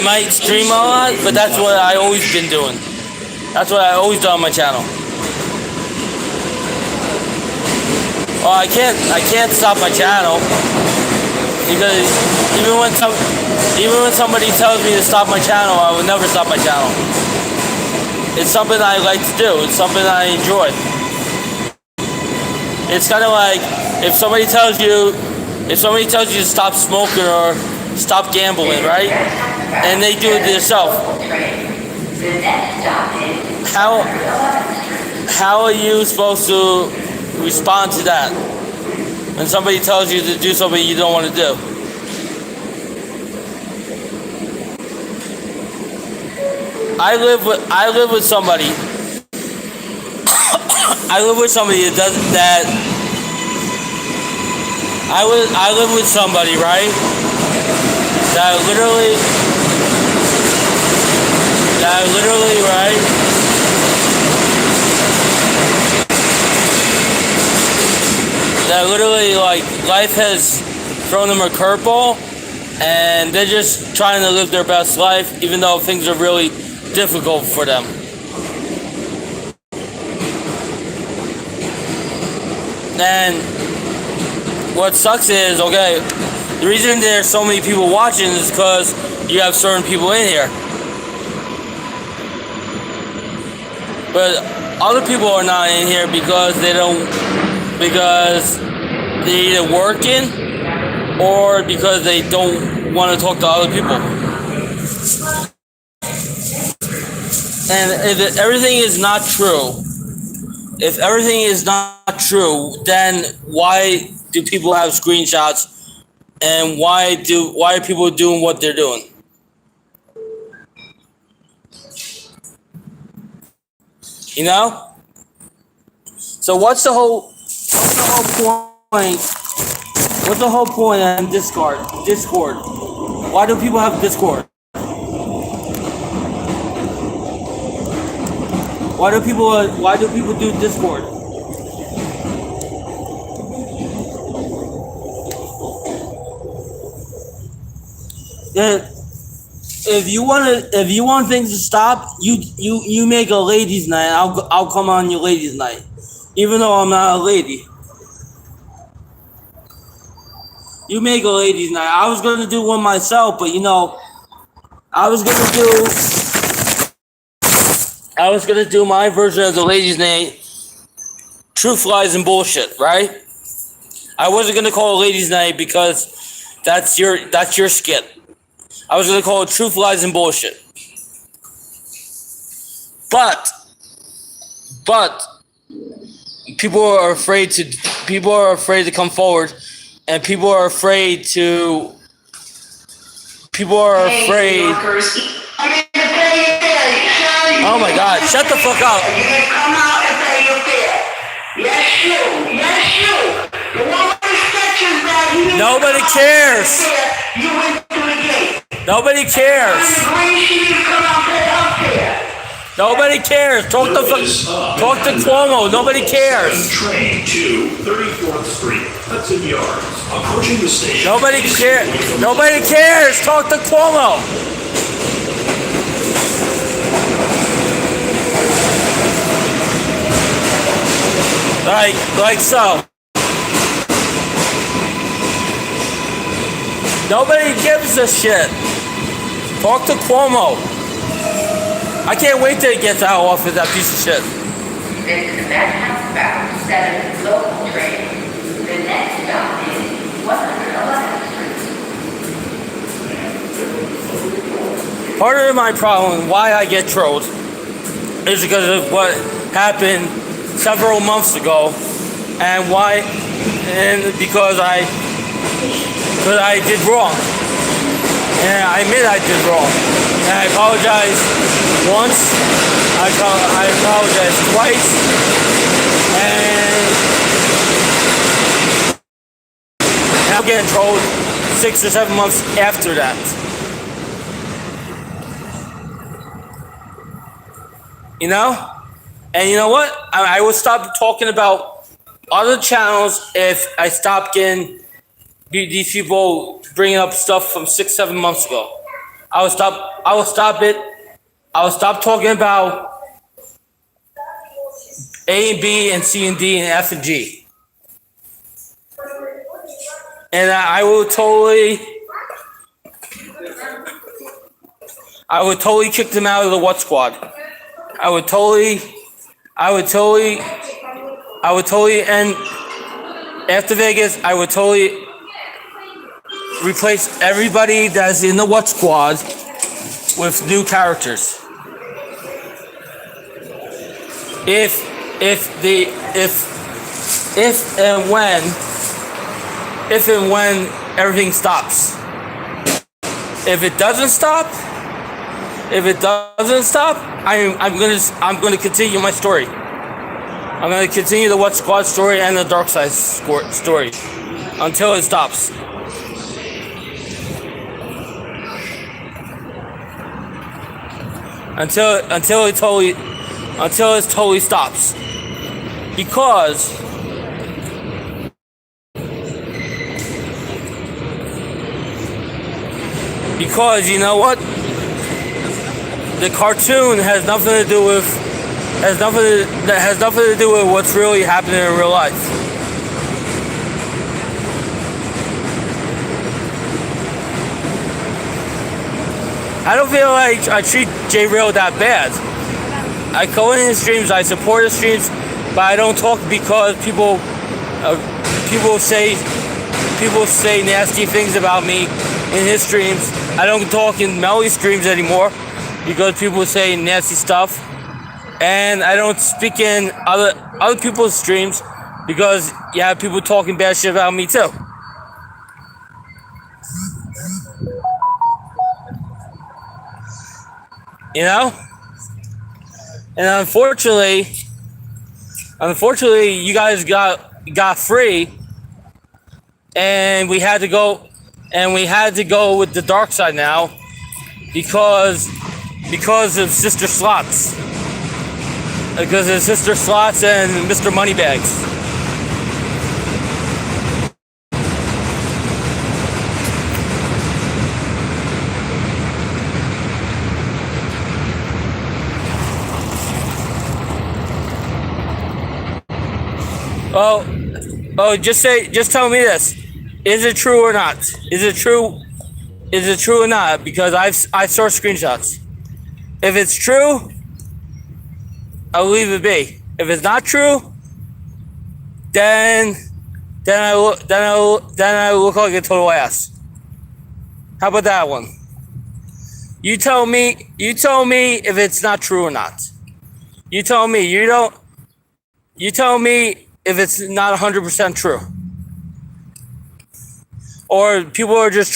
might stream a lot, but that's what I always been doing. That's what I always do on my channel. Well, I can't stop my channel, because even when somebody tells me to stop my channel, I would never stop my channel. It's something I like to do. It's something I enjoy. It's kind of like if somebody tells you to stop smoking or stop gambling, right? And they do it themselves. How are you supposed to respond to that when somebody tells you to do something you don't want to do? I live with somebody. I live with somebody that I live with somebody, right? That literally, right? That literally, like, life has thrown them a curveball, and they're just trying to live their best life, even though things are really difficult for them. And what sucks is, okay, the reason there's so many people watching is because you have certain people in here. But other people are not in here because they're either working or because they don't want to talk to other people. And if everything is not true, then why do people have screenshots, and why are people doing what they're doing? You know? So what's the whole point? What's the whole point on Discord? Why do people have Discord? Why do people do Discord? If you want things to stop, you make a ladies' night. I'll come on your ladies' night, even though I'm not a lady. You make a ladies' night. I was gonna do one myself, but I was gonna do my version of the ladies' night. Truth, lies, and bullshit, right? I wasn't gonna call it ladies' night because that's your skit. I was gonna call it truth, lies, and bullshit. But but people are afraid to come forward, and people are afraid. Oh my God! Shut the fuck up! You can come out and pay your fare. Yes, you. The one with the stretchers back, you didn't Nobody come out cares. and pay your fare. You went through the gate. Nobody cares. The green, she didn't come out and pay her fare. Nobody cares. Talk to Cuomo. Nobody cares. Train to 34th Street, Hudson Yards. Approaching the station. Nobody cares. Nobody cares. Talk to Cuomo. Like so. Nobody gives a shit. Talk to Cuomo. I can't wait till he gets out off of that piece of shit. This is the southbound 7 local train. The next stop is 111th Street. Part of my problem, why I get trolled, is because of what happened several months ago, and because I did wrong, and I admit I did wrong, and I apologize once, I apologize twice, and I'm getting trolled 6 or 7 months after that. You know? And you know what? I will stop talking about other channels if I stop getting these people bringing up stuff from 6, 7 months ago. I will stop it. I will stop talking about A and B and C and D and F and G. And I will totally kick them out of the What Squad. I would totally, and after Vegas, I would totally replace everybody that's in the What Squad with new characters. If and when everything stops. If it doesn't stop, I'm gonna continue my story. I'm gonna continue the What Squad story and the Dark Side story until it stops. Until it totally stops. Because you know what? The cartoon has nothing to do with what's really happening in real life. I don't feel like I treat J-Rail that bad. I go in his streams, I support his streams, but I don't talk because people say nasty things about me in his streams. I don't talk in Melly's streams anymore because people say nasty stuff, and I don't speak in other people's streams because you have people talking bad shit about me too. You know? And unfortunately, you guys got free, and we had to go with the dark side now because of Sister Slots. Because of Sister Slots and Mr. Moneybags. Just tell me this. Is it true or not? Is it true or not? Because I saw screenshots. If it's true, I'll leave it be. If it's not true, then I look like a total ass. How about that one? You tell me if it's not true or not. You tell me. You You tell me if it's not 100% true, or people are just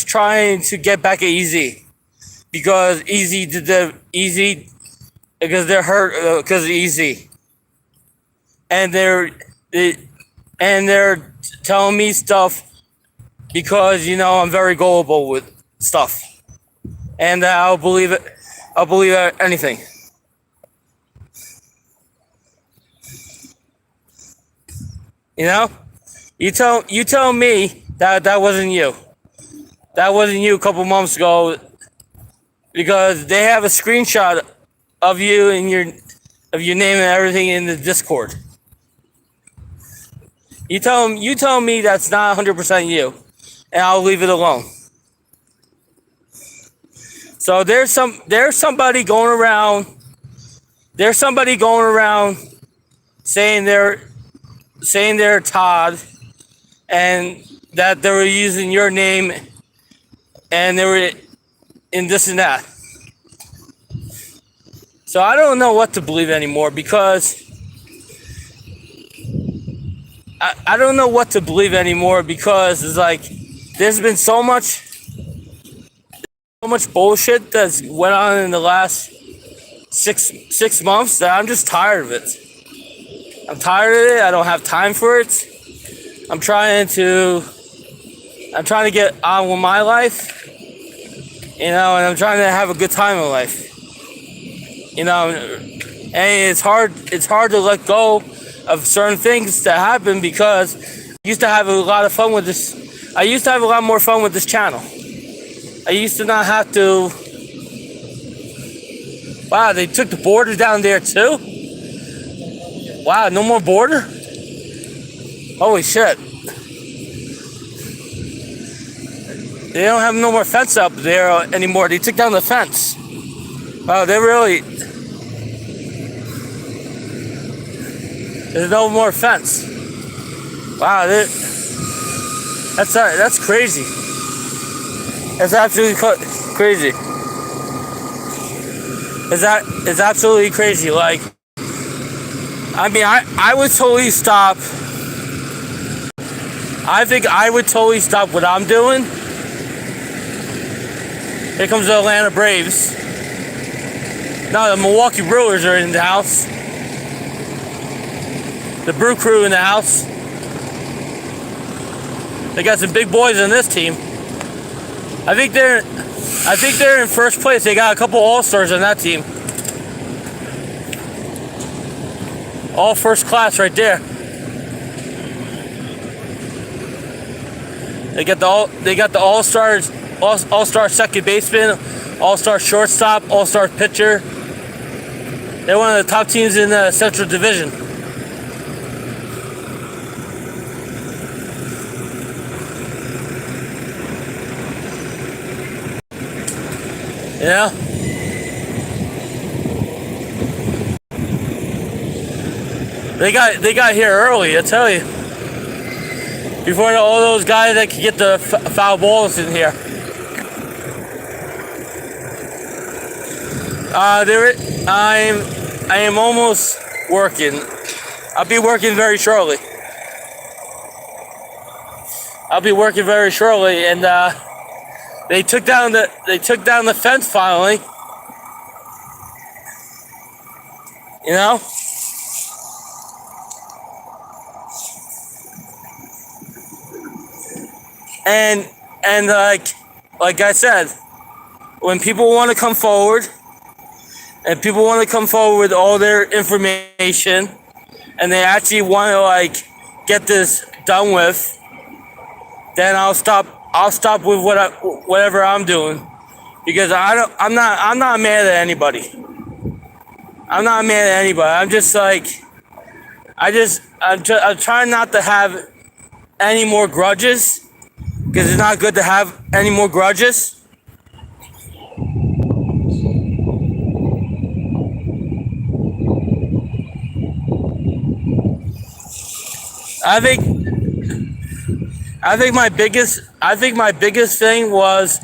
trying to get back at Easy because Easy did the Easy because they're hurt because of Easy, and they're telling me stuff because I'm very gullible with stuff, and I'll believe it. I'll believe anything. You tell me that wasn't you. That wasn't you a couple months ago, because they have a screenshot of you and your name and everything in the Discord. You tell me that's not 100% you, and I'll leave it alone. So there's somebody going around. There's somebody going around saying they're Todd, and that they were using your name, and they were in this and that. So I don't know what to believe anymore, because I don't know what to believe anymore, because it's like there's been so much bullshit that's went on in the last six months that I'm just tired of it. I'm tired of it. I don't have time for it. I'm trying to get on with my life, and I'm trying to have a good time in life, and it's hard to let go of certain things that happen, because I used to have a lot of fun with this. I used to have a lot more fun with this channel. I used to not have to. Wow, they took the border down there too? Wow, no more border? Holy shit. They don't have no more fence up there anymore. They took down the fence. Wow, they really... There's no more fence. Wow, that's crazy. That's absolutely crazy. It's absolutely crazy. Like, I mean, I would totally stop. I think I would totally stop what I'm doing. Here comes the Atlanta Braves. No, the Milwaukee Brewers are in the house. The Brew Crew in the house. They got some big boys on this team. I think they're in first place. They got a couple All-Stars on that team. All first class right there. They got the All-Stars, All-Star second baseman, All-Star shortstop, All-Star pitcher. They're one of the top teams in the Central Division. Yeah. They got here early, I tell you. Before all those guys that could get the foul balls in here. I am almost working. I'll be working very shortly. And they took down the fence finally. And like I said, when people want to come forward, and people want to come forward with all their information, and they actually want to get this done with, then I'll stop with whatever I'm doing, because I'm not mad at anybody. I'm not mad at anybody. I'm just I'm trying not to have any more grudges, because it's not good to have any more grudges. I think my biggest thing was,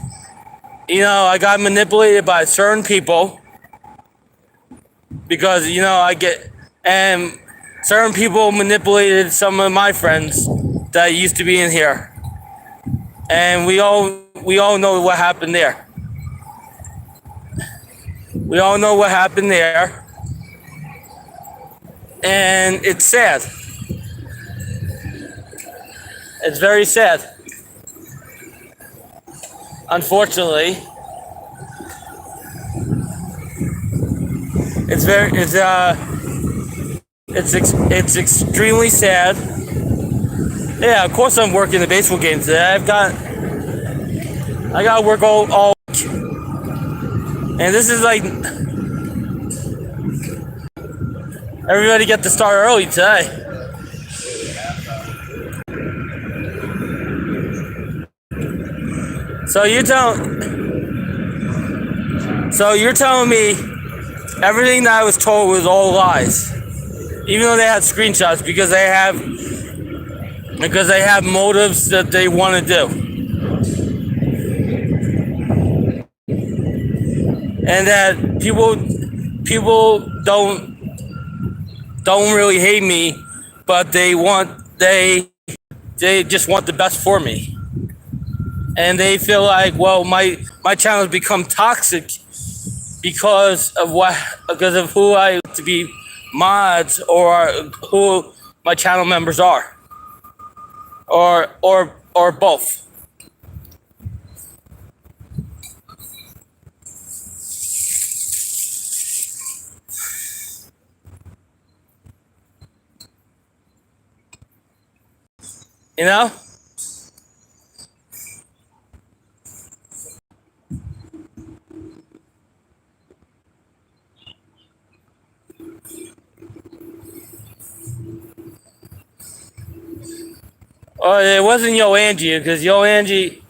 I got manipulated by certain people, because I get, and certain people manipulated some of my friends that used to be in here, and we all know what happened there. We all know what happened there, and it's sad. It's very sad. Unfortunately, it's extremely sad. Yeah, of course I'm working the baseball game today. I got to work all week. And this is like, everybody get to start early today. So you're telling me everything that I was told was all lies, even though they had screenshots, because they have motives that they want to do, and that people don't really hate me, but they just want the best for me. And they feel like, well, my channel has become toxic because of who I like to be mods, or who my channel members are, or both. You know? Oh, it wasn't Yo Angie, because Yo Angie.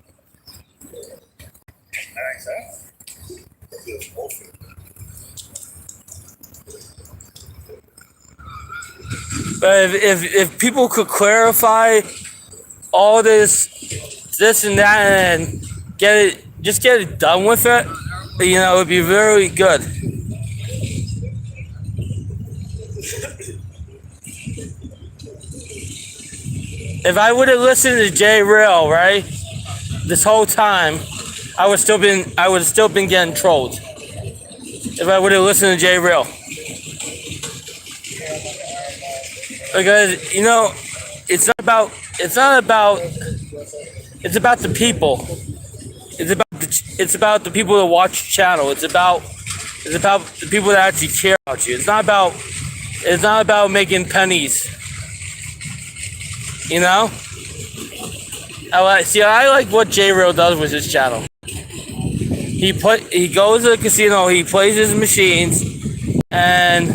But if people could clarify all this and that, and get it done with it, it'd be very good. If I would have listened to J Real, right, this whole time, I would have still been getting trolled. If I would have listened to J Real, because it's about the people. It's about the people that watch the channel. It's about the people that actually care about you. It's not about making pennies. I like what J Real does with his channel. He goes to the casino, he plays his machines, and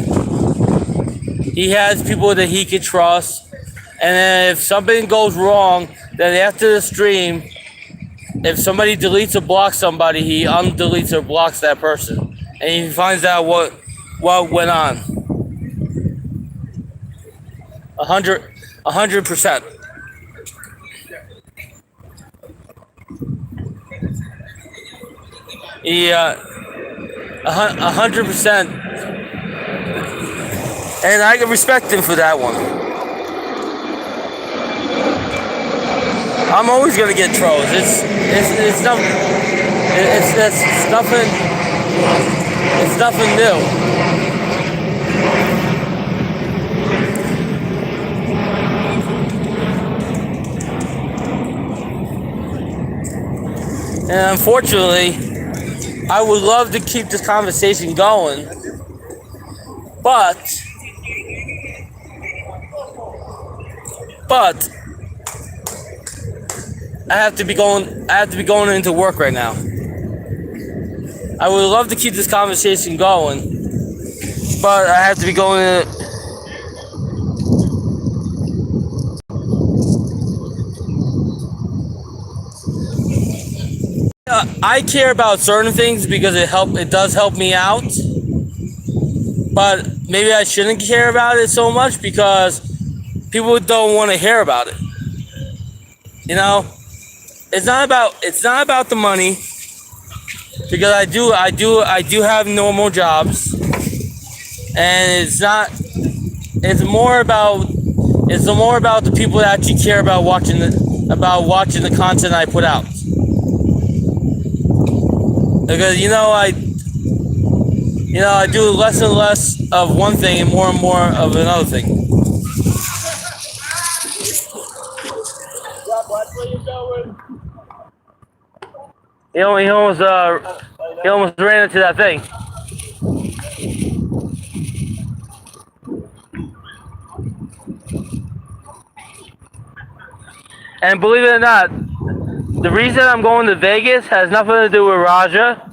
he has people that he can trust. And then if something goes wrong, then after the stream, if somebody deletes or blocks somebody, he undeletes or blocks that person, and he finds out what went on. 100%. Yeah, 100%. And I can respect him for that one. I'm always gonna get trolls. It's nothing new. And unfortunately, I would love to keep this conversation going, but I have to be going into work right now. I would love to keep this conversation going, but I have to be going to. I care about certain things because it does help me out, but maybe I shouldn't care about it so much because people don't want to hear about it. It's not about the money, because I do have normal jobs, and it's more about the people that actually care about watching the content I put out. Because I do less and less of one thing and more of another thing. He almost ran into that thing. And believe it or not, the reason I'm going to Vegas has nothing to do with Raja,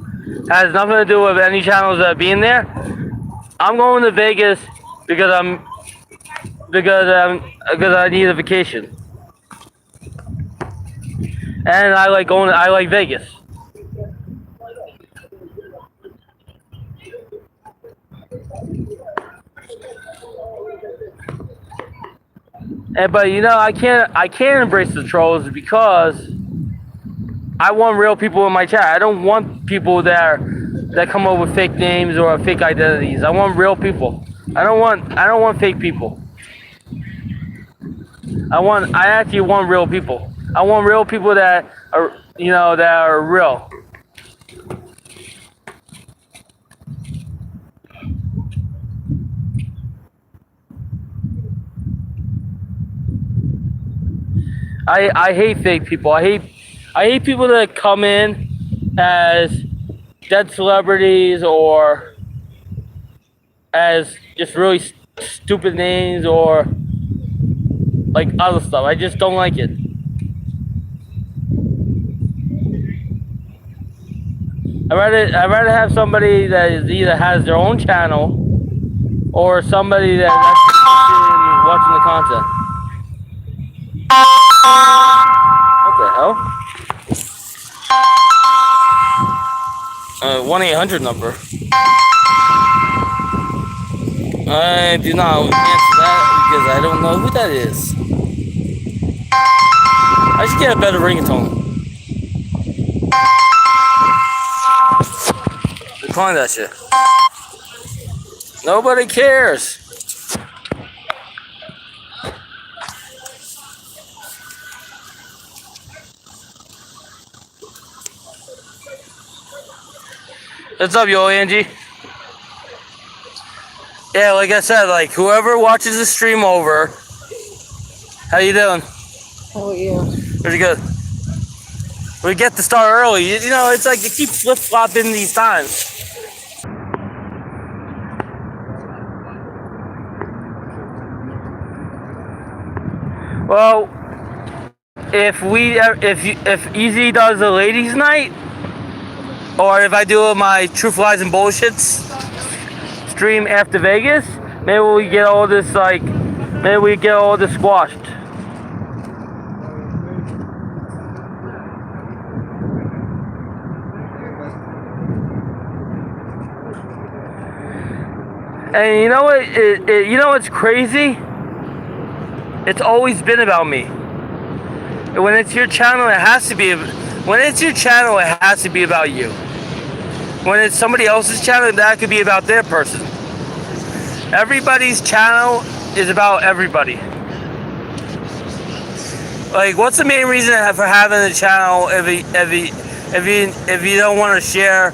has nothing to do with any channels that are being there. I'm going to Vegas because I need a vacation, and I like Vegas. But I can't embrace the trolls because I want real people in my chat. I don't want people that come up with fake names or fake identities. I want real people. I don't want fake people. I actually want real people. I want real people that are real. I hate fake people. I hate people that come in as dead celebrities or as just really stupid names or like other stuff. I just don't like it. I'd rather have somebody that either has their own channel or somebody that's actually interested in watching the content. What the hell? 1-800 number. I do not answer that because I don't know who that is. I should get a better ringtone. Decline that shit. Nobody cares. What's up, yo, Angie? Yeah, like I said, like whoever watches the stream over, how you doing? How are you? Pretty good. We get to start early. It's like you keep flip-flopping these times. Well, if Easy does a ladies' night, or if I do my Truth, Lies, and Bullshits stream after Vegas, maybe we get all this squashed. And you know what? You know what's crazy? It's always been about me. When it's your channel, it has to be. When it's your channel, it has to be about you. When it's somebody else's channel, that could be about their person. Everybody's channel is about everybody. Like, what's the main reason for having a channel if you don't want to share,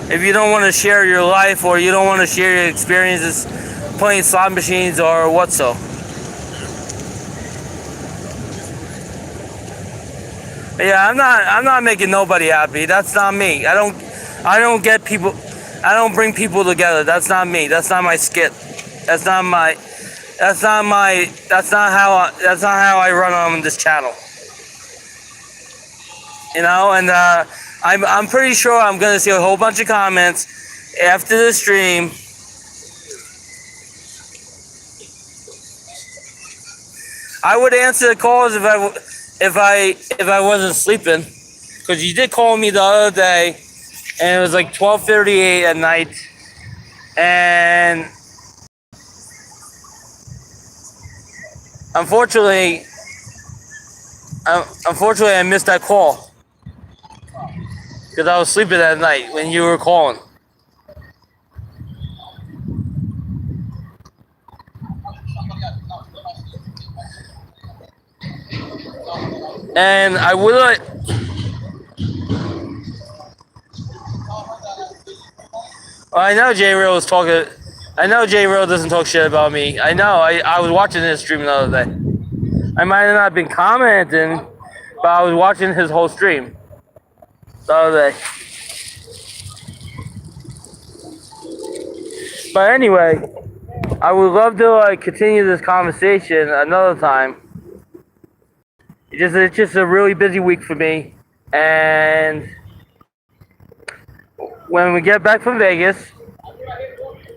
if you don't want to share your life or you don't want to share your experiences playing slot machines or what so? Yeah, I'm not making nobody happy. That's not me. I don't bring people together. That's not me. That's not my skit. That's not how I run on this channel. And I'm pretty sure I'm gonna see a whole bunch of comments after the stream. I would answer the calls if I wasn't sleeping, because you did call me the other day, and it was like 12:38 at night, and unfortunately I missed that call because I was sleeping that night when you were calling. And I would like. I know J Real was talking. I know J Real doesn't talk shit about me. I know. I was watching his stream the other day. I might have not been commenting, but I was watching his whole stream the other day. But anyway, I would love to like continue this conversation another time. It's just a really busy week for me, and when we get back from Vegas,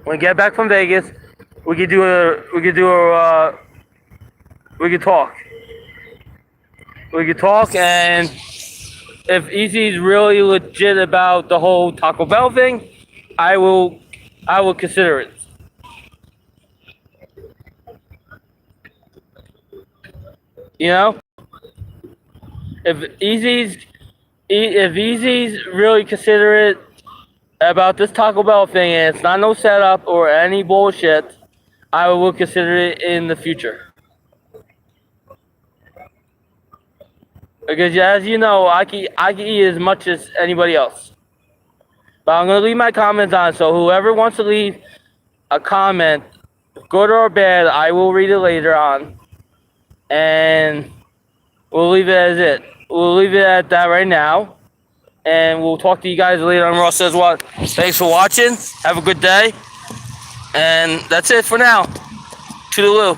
we could talk. We could talk, and if Easy's really legit about the whole Taco Bell thing, I will consider it. You know, if Easy's really considerate about this Taco Bell thing and it's not no setup or any bullshit, I will consider it in the future. Because as you know, I can eat as much as anybody else. But I'm gonna leave my comments on, so whoever wants to leave a comment, good or bad, I will read it later on. And we'll leave it as it. We'll leave it at that right now. And we'll talk to you guys later on. Ross says what? Thanks for watching. Have a good day. And that's it for now. Toodaloo.